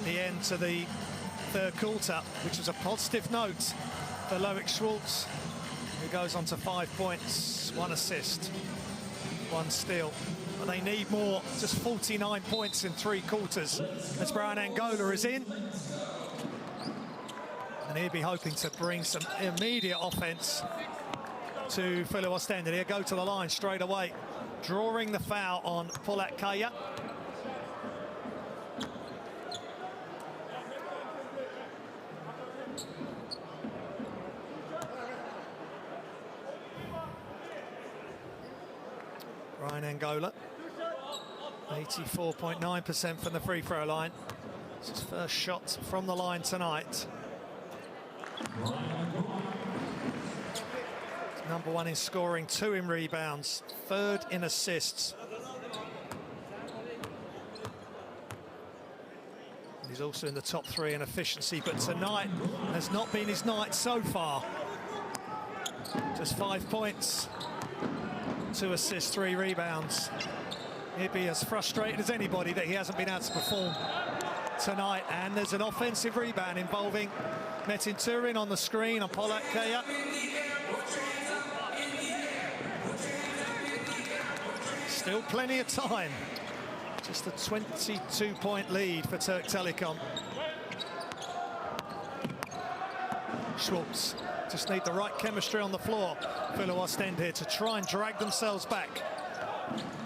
the end to the third quarter, which was a positive note for Loic Schwartz, who goes on to 5 points, 1 assist, 1 steal. But they need more, just 49 points in 3 quarters as Brian Angola is in. And he'll be hoping to bring some immediate offense to Filou Oostende. He'll go to the line straight away, drawing the foul on Polat Kaya. Brian Angola, 84.9% from the free throw line. It's his first shot from the line tonight. Number 1 in scoring, 2 in rebounds, 3rd in assists. And he's also in the top 3 in efficiency, but tonight has not been his night so far. Just 5 points, 2 assists, 3 rebounds. He'd be as frustrated as anybody that he hasn't been able to perform tonight. And there's an offensive rebound involving Metin Turin on the screen on Polat Kaya. Still plenty of time. Just a 22-point lead for Türk Telekom. Schwartz just need the right chemistry on the floor. Filou Oostende here to try and drag themselves back.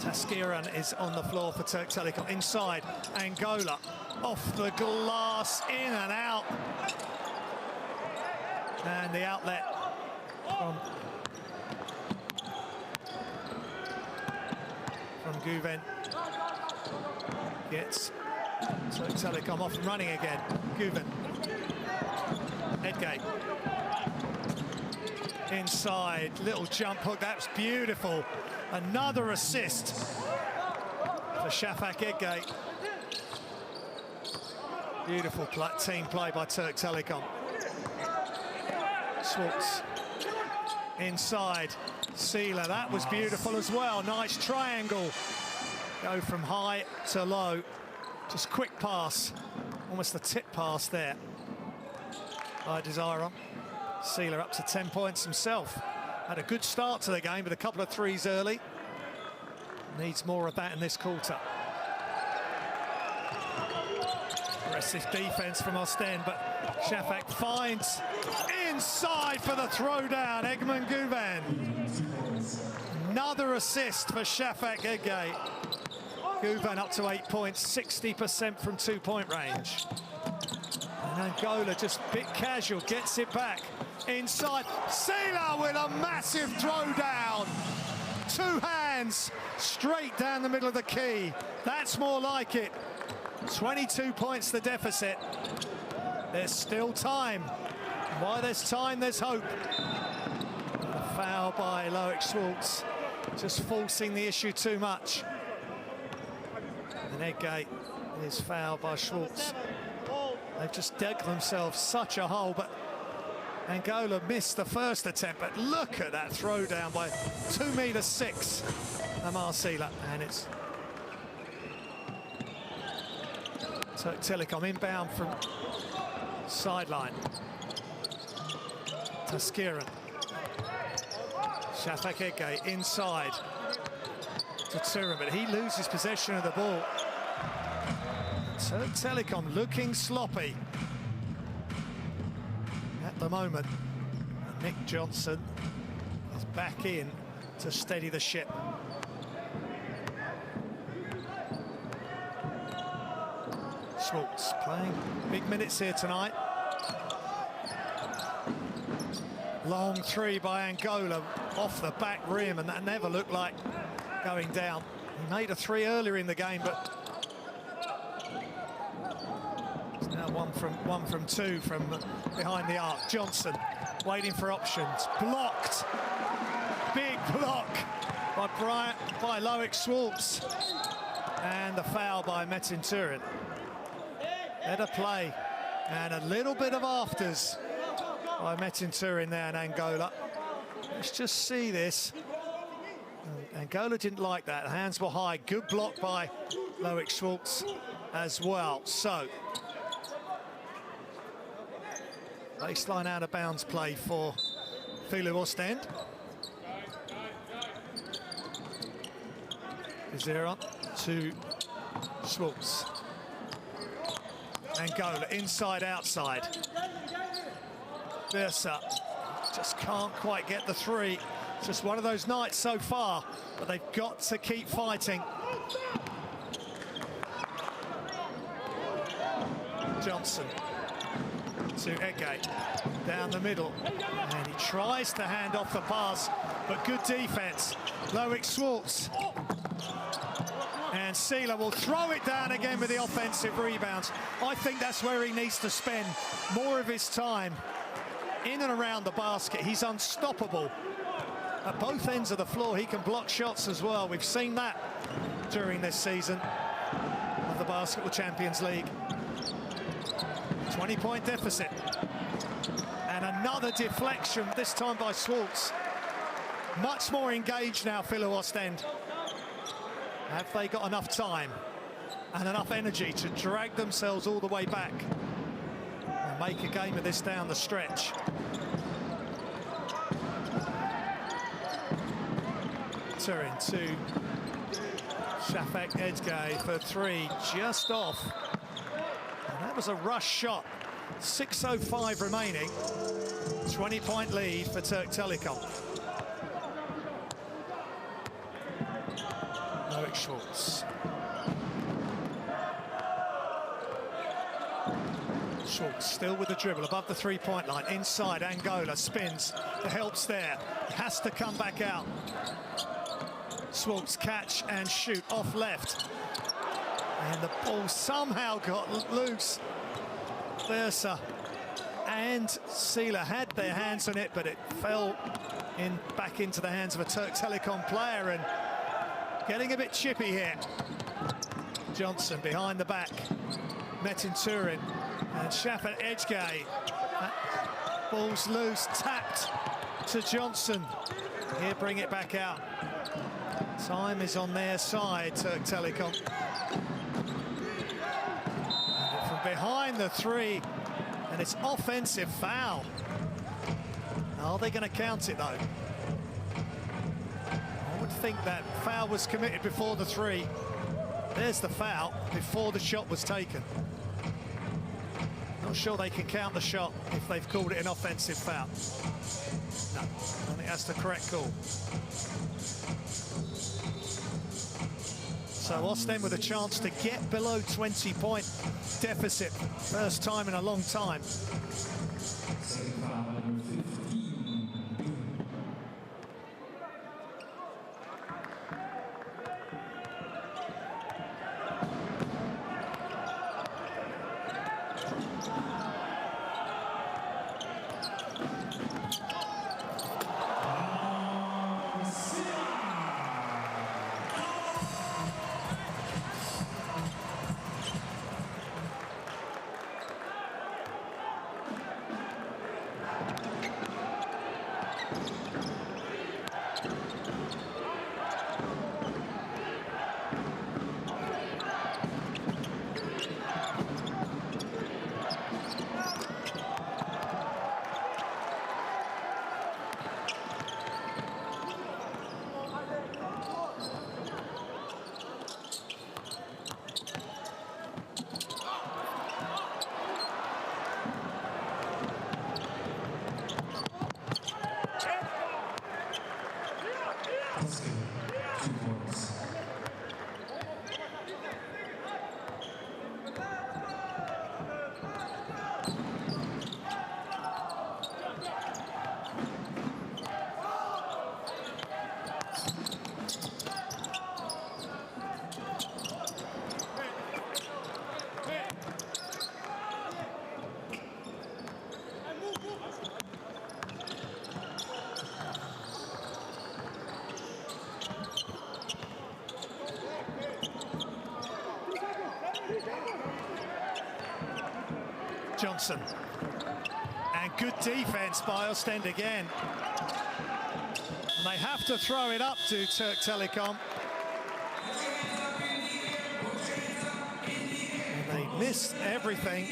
Taskiran is on the floor for Türk Telekom. Inside, Angola off the glass, in and out. And the outlet from Guven gets Türk Telekom off and running again. Guven, Edgate, inside, little jump hook, that's beautiful. Another assist for Shafak Edgate. Beautiful team play by Türk Telekom. Schwartz inside, Sealer, that was beautiful as well. Nice triangle. Go from high to low. Just quick pass, almost a tip pass there by Desiron. Sealer up to 10 points himself. Had a good start to the game, but a couple of threes early. Needs more of that in this quarter. Aggressive defense from Oostende, but Shafak finds inside for the throwdown. Egman Guven. Another assist for Shafak Edgate. Guven up to 8 points, 60% from 2-point range. And Angola just a bit casual, gets it back. Inside, Sealer with a massive throwdown. 2 hands straight down the middle of the key. That's more like it. 22 points the deficit. There's still time. While there's time, there's hope. And a foul by Loic Schwartz, just forcing the issue too much. And Edgate is fouled by Schwartz. They've just dug themselves such a hole, but Angola missed the first attempt, but look at that throwdown by 2'6", Amar Sealer, and it's Türk Telekom inbound from sideline. Taskiran Şafak Ege inside to Turin, but he loses possession of the ball. Türk Telekom looking sloppy at the moment. And Nick Johnson is back in to steady the ship. Schwartz playing big minutes here tonight. Long three by Angola off the back rim, and that never looked like going down. He made a three earlier in the game, but it's now one from two from behind the arc. Johnson waiting for options, blocked. Big block by Loic Schwartz, and the foul by Metin Turin. Better play, and a little bit of afters by Metin Turin there in Angola. Let's just see this. Angola didn't like that. Hands were high. Good block by Loic Schwartz as well. So, baseline out of bounds play for Filou Oostende. Zeron to Schwartz. Angola inside outside. Versa just can't quite get the three. Just one of those nights so far, but they've got to keep fighting. Johnson to Ege, down the middle, and he tries to hand off the pass, but good defense. Loic Schwartz, and Sila will throw it down again with the offensive rebounds. I think that's where he needs to spend more of his time, in and around the basket. He's unstoppable at both ends of the floor. He can block shots as well. We've seen that during this season of the Basketball Champions League. 20-point deficit, and another deflection, this time by Schwartz. Much more engaged now, Filou Oostende. Have they got enough time and enough energy to drag themselves all the way back and make a game of this down the stretch? Turin to Şafak Ege for three, just off. And that was a rush shot. 6:05 remaining. 20-point lead for Türk Telekom. Loic Schwartz. Schwartz still with the dribble above the three-point line. Inside, Angola spins. The help's there. He has to come back out. Schwartz catch and shoot off left. And the ball somehow got loose. Versa and Sila had their hands on it, but it fell back into the hands of a Türk Telekom player, and getting a bit chippy here. Johnson behind the back. Metin Turin and Şafak Ege. Ball's loose, tapped to Johnson. Here, bring it back out. Time is on their side, Türk Telekom. And from behind the three, and it's offensive foul. Are they going to count it, though? I would think that foul was committed before the three. There's the foul before the shot was taken. Not sure they can count the shot if they've called it an offensive foul. No, I think that's the correct call. So Oostende with a chance to get below 20-point deficit. First time in a long time. Johnson. And good defense by Oostende again. And they have to throw it up to Türk Telekom. And they missed everything.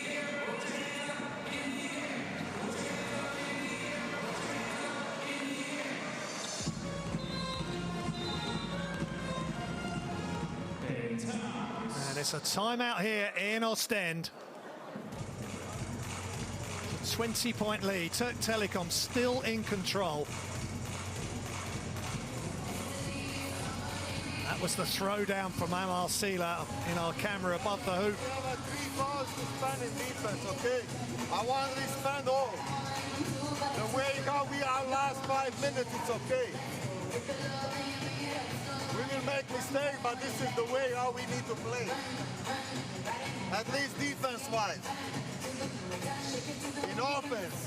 And it's a timeout here in Oostende. 20-point lead. Türk Telekom still in control. That was the throwdown from Amar Sila in our camera above the hoop. We have 3 fouls to spend in defense, okay? I want to spend all. The way how we are last 5 minutes, it's okay. We will make mistakes, but this is the way how we need to play. At least defense-wise. In offense,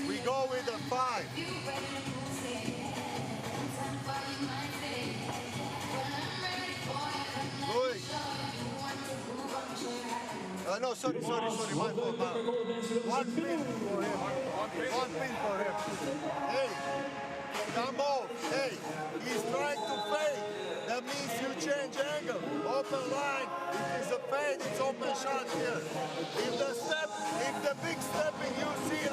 we go with a 5. Louis. No, sorry, my fault. 1 pin for him. 1 pin for him. Hey, come off. Hey, he's trying to fade. That means you change angle. Open line. If it's a fade, it's open shot here. If the big stepping, you see it.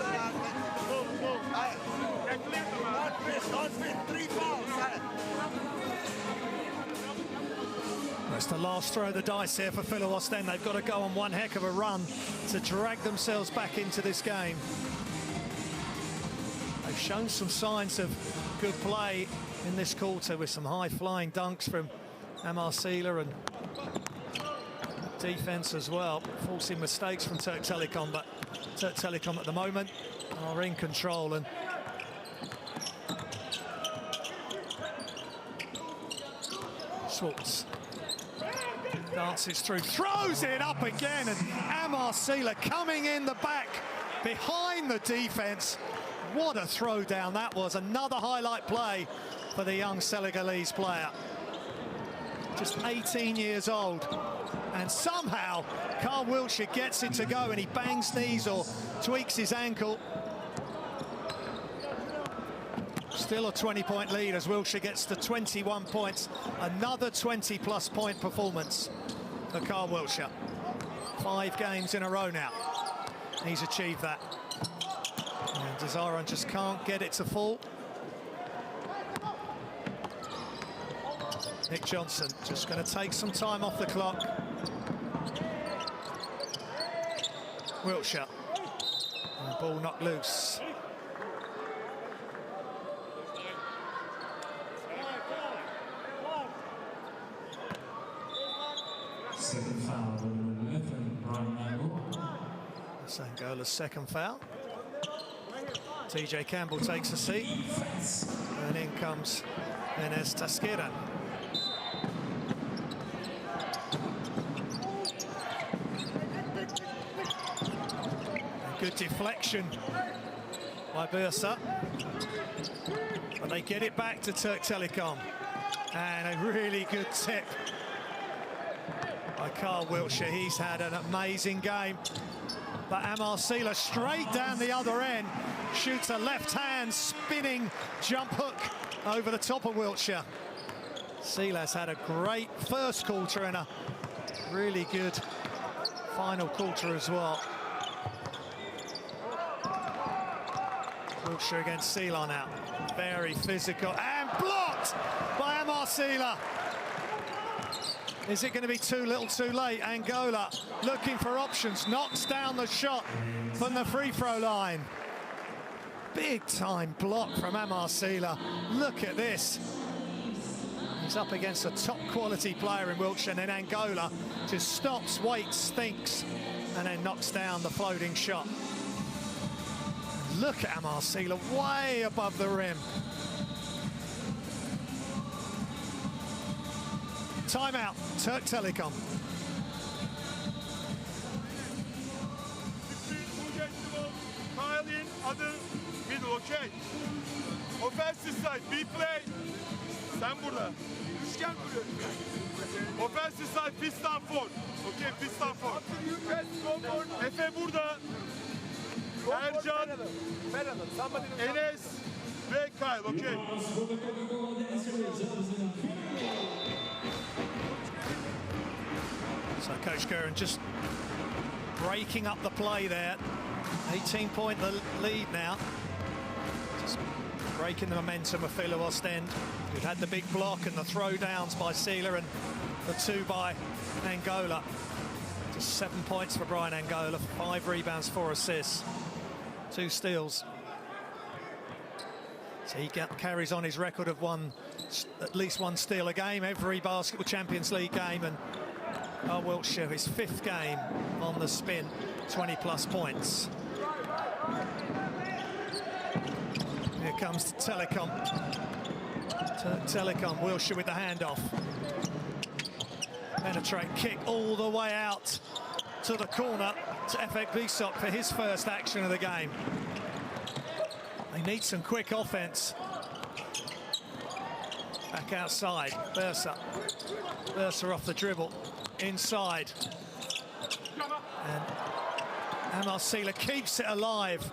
Don't fit 3 fouls. That's the last throw of the dice here for Filou Oostende. They've got to go on one heck of a run to drag themselves back into this game. They've shown some signs of good play in this quarter with some high-flying dunks from Amar Sila and defense as well, forcing mistakes from Türk Telekom, but Türk Telekom at the moment are in control. And Schwartz dances through, throws it up again, and Amar Sila coming in the back behind the defense. What a throwdown that was. Another highlight play for the young Senegalese player. Just 18 years old. And somehow Carl Wiltshire gets it to go, and he bangs knees or tweaks his ankle. Still a 20-point lead as Wiltshire gets to 21 points. Another 20-plus point performance for Carl Wiltshire. 5 games in a row now. He's achieved that. And Desaron just can't get it to fall. Nick Johnson just going to take some time off the clock. Wiltshire. And the ball knocked loose. Second foul, number 11, Brian Angle. That's Angola's second foul. TJ Campbell takes a seat. And in comes Enes Tasqueira. Good deflection by Bursa. But they get it back to Türk Telekom. And a really good tip by Carl Wiltshire. He's had an amazing game. But Amar Sila straight down the other end, shoots a left-hand spinning jump hook over the top of Wiltshire. Sila's had a great first quarter and a really good final quarter as well. Wiltshire against Sila now. Very physical and blocked by Amar Sila. Is it going to be too little too late? Angola looking for options, knocks down the shot from the free throw line. Big time block from Amar Sila. Look at this. He's up against a top quality player in Wiltshire, and then Angola just stops, waits, thinks, and then knocks down the floating shot. Look at Amar Sila way above the rim. Timeout, Türk Telekom. Kyle in, other middle, okay? Offensive side, B play. Sen burada. Offensive side, piston 4. Okay, piston 4. Efe burada. Ercan, Enes ve Kyle, okay? So Coach Guerin just breaking up the play there. 18-point lead now. Just breaking the momentum of Filou Oostende, who've had the big block and the throwdowns by Sealer and the 2 by Angola. Just 7 points for Brian Angola, 5 rebounds, 4 assists, 2 steals. So he carries on his record of at least 1 steal a game every Basketball Champions League game, and Wiltshire, his 5th game on the spin, 20+ points. Here comes Telecom. Telecom, Wiltshire with the handoff. Penetrate kick all the way out to the corner to Efek Bisok for his first action of the game. They need some quick offense. Back outside, Bursa. Bursa off the dribble, inside. And Amar Sealer keeps it alive.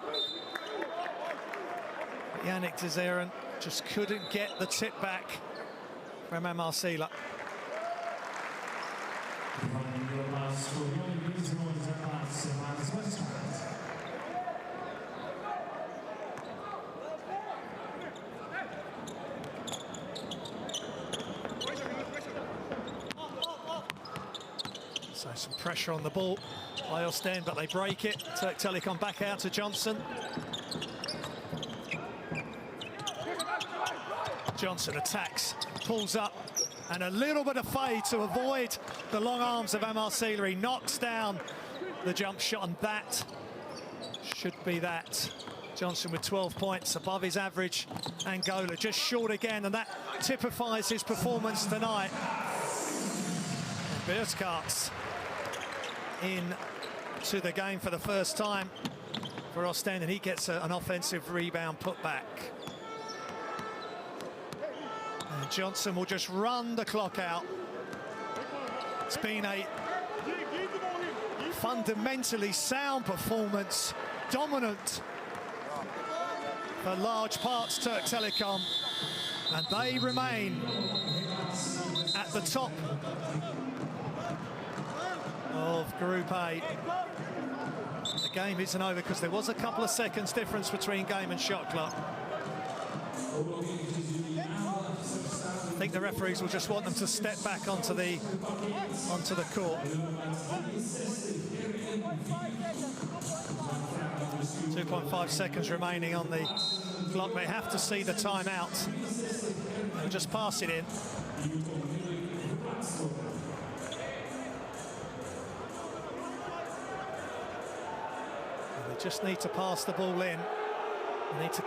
Yannick Dezeren just couldn't get the tip back from Amar Sealer. So some pressure on the ball by Oostende, but they break it. Türk Telekom back out to Johnson. Johnson attacks, pulls up, and a little bit of fade to avoid the long arms of Amar Sealer. He knocks down the jump shot, and that should be that. Johnson with 12 points, above his average. Angola just short again, and that typifies his performance tonight. Beerskarts in to the game for the first time for Oostende, and he gets an offensive rebound put back. And Johnson will just run the clock out. It's been a fundamentally sound performance, dominant for large parts Türk Telekom, and they remain at the top of Group A. The game isn't over because there was a couple of seconds difference between game and shot clock. I think the referees will just want them to step back onto the court. 2.5 seconds remaining on the clock. They have to see the timeout and just pass it in. They just need to pass the ball in. They need to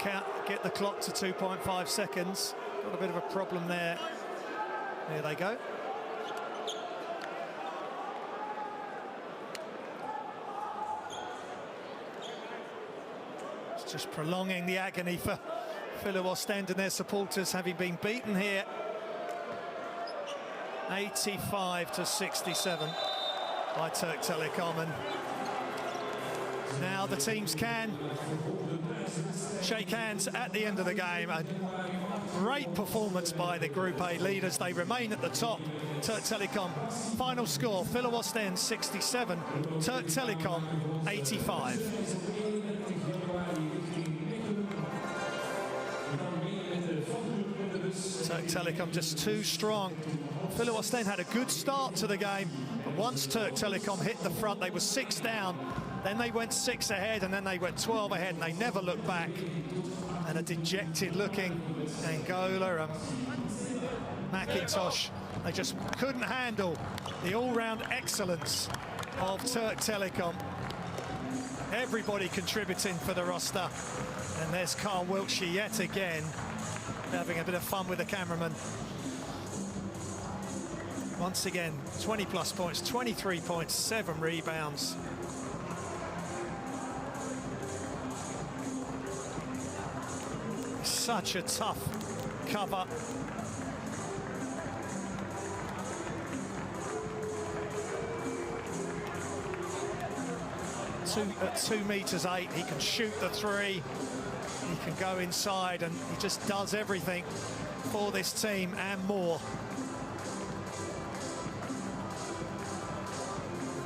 get the clock to 2.5 seconds. Got a bit of a problem there. There they go. It's just prolonging the agony for Filou Oostende and their supporters, having been beaten here 85-67 by Türk Telekom, and now the teams can shake hands at the end of the game. A great performance by the Group A leaders. They remain at the top. Türk Telekom, final score, Filou Oostende 67, Türk Telekom 85. Türk Telekom just too strong. Filou Oostende had a good start to the game, but once Türk Telekom hit the front, they were 6 down. Then they went 6 ahead, and then they went 12 ahead, and they never looked back. And a dejected-looking Angola and McIntosh, they just couldn't handle the all-round excellence of Türk Telekom. Everybody contributing for the roster. And there's Carl Wiltshire yet again, having a bit of fun with the cameraman. Once again, 20+ points, 23 points, 7 rebounds. Such a tough cover. At 2 meters 8, he can shoot the three. He can go inside, and he just does everything for this team and more.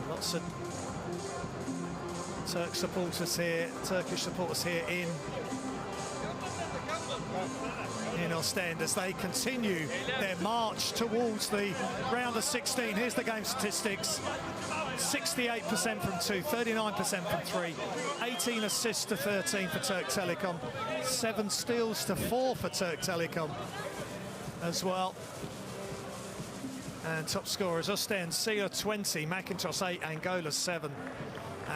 Lots of Turkish supporters here in Oostende as they continue their march towards the round of 16. Here's the game statistics. 68% from 2, 39% from 3, 18 assists to 13 for Türk Telekom, 7 steals to 4 for Türk Telekom as well. And top scorers, Oostende, Sia 20, McIntosh 8, Angola 7.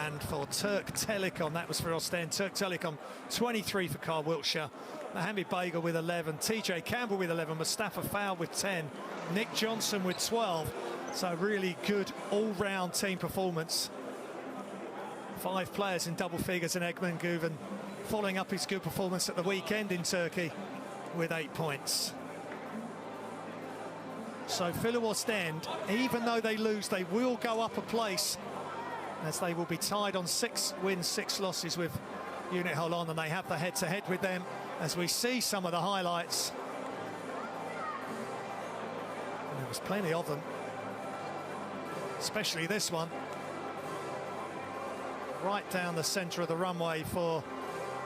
And for Türk Telekom, that was for Oostende, Türk Telekom 23 for Carl Wiltshire, Mohamed Bagel with 11, TJ Campbell with 11, Mustafa Fowl with 10, Nick Johnson with 12. So really good all-round team performance. 5 players in double figures, and Egman Guven following up his good performance at the weekend in Turkey with 8 points. So Filou Oostende, even though they lose, they will go up a place, as they will be tied on 6 wins, 6 losses with Unit Holon, and they have the head-to-head with them as we see some of the highlights. And there was plenty of them, especially this one. Right down the centre of the runway for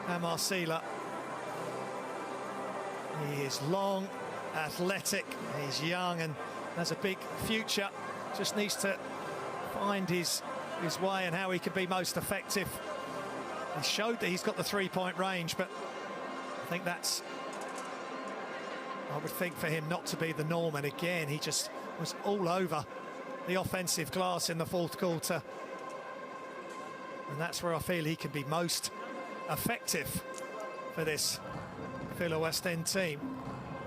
Amar Sila. He is long, athletic, he's young and has a big future. Just needs to find his way and how he can be most effective. He showed that he's got the 3-point range, but I think that's, I would think, for him not to be the norm. And again, he just was all over the offensive glass in the 4th quarter. And that's where I feel he can be most effective for this Filou Oostende team.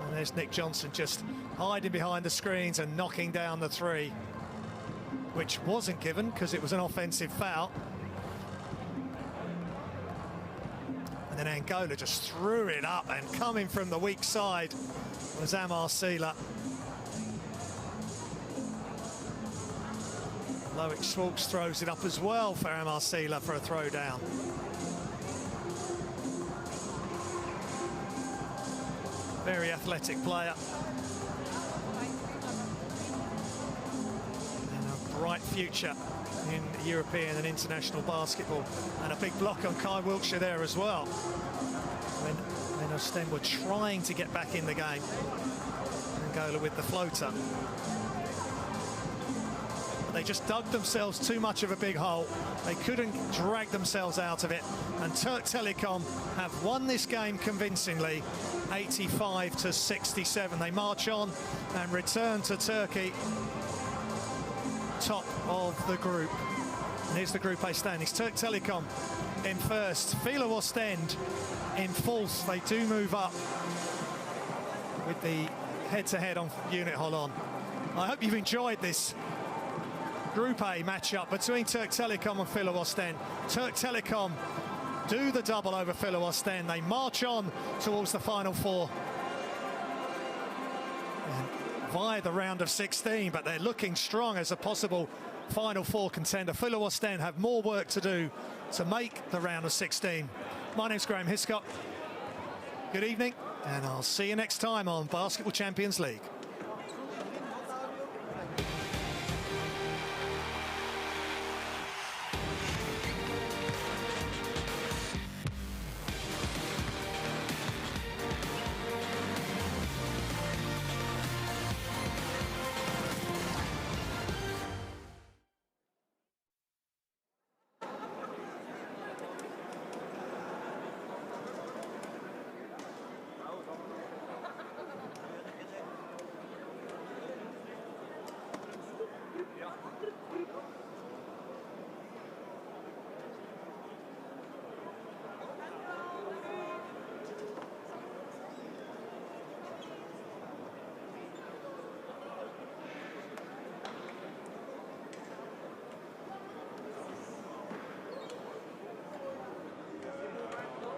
And there's Nick Johnson just hiding behind the screens and knocking down the 3, which wasn't given because it was an offensive foul. And then Angola just threw it up, and coming from the weak side was Amar Sila. Loic Schwartz throws it up as well for Amar Sila for a throw down. Very athletic player. And a bright future in European and international basketball. And a big block on Kai Wiltshire there as well. When Oostende were trying to get back in the game. Angola with the floater. They just dug themselves too much of a big hole. They couldn't drag themselves out of it. And Türk Telekom have won this game convincingly, 85-67. They march on and return to Turkey, top of the group. And here's the Group A standings. Türk Telekom in 1st, Filou Oostende in 4th. They do move up with the head-to-head on Unit Holon. I hope you've enjoyed this Group A matchup between Türk Telekom and Filou Oostende. Türk Telekom do the double over Filou Oostende. They march on towards the Final 4 and via the round of 16, but they're looking strong as a possible Final 4 contender. Filou Oostende have more work to do to make the round of 16. My name's Graham Hiscott. Good evening, and I'll see you next time on Basketball Champions League.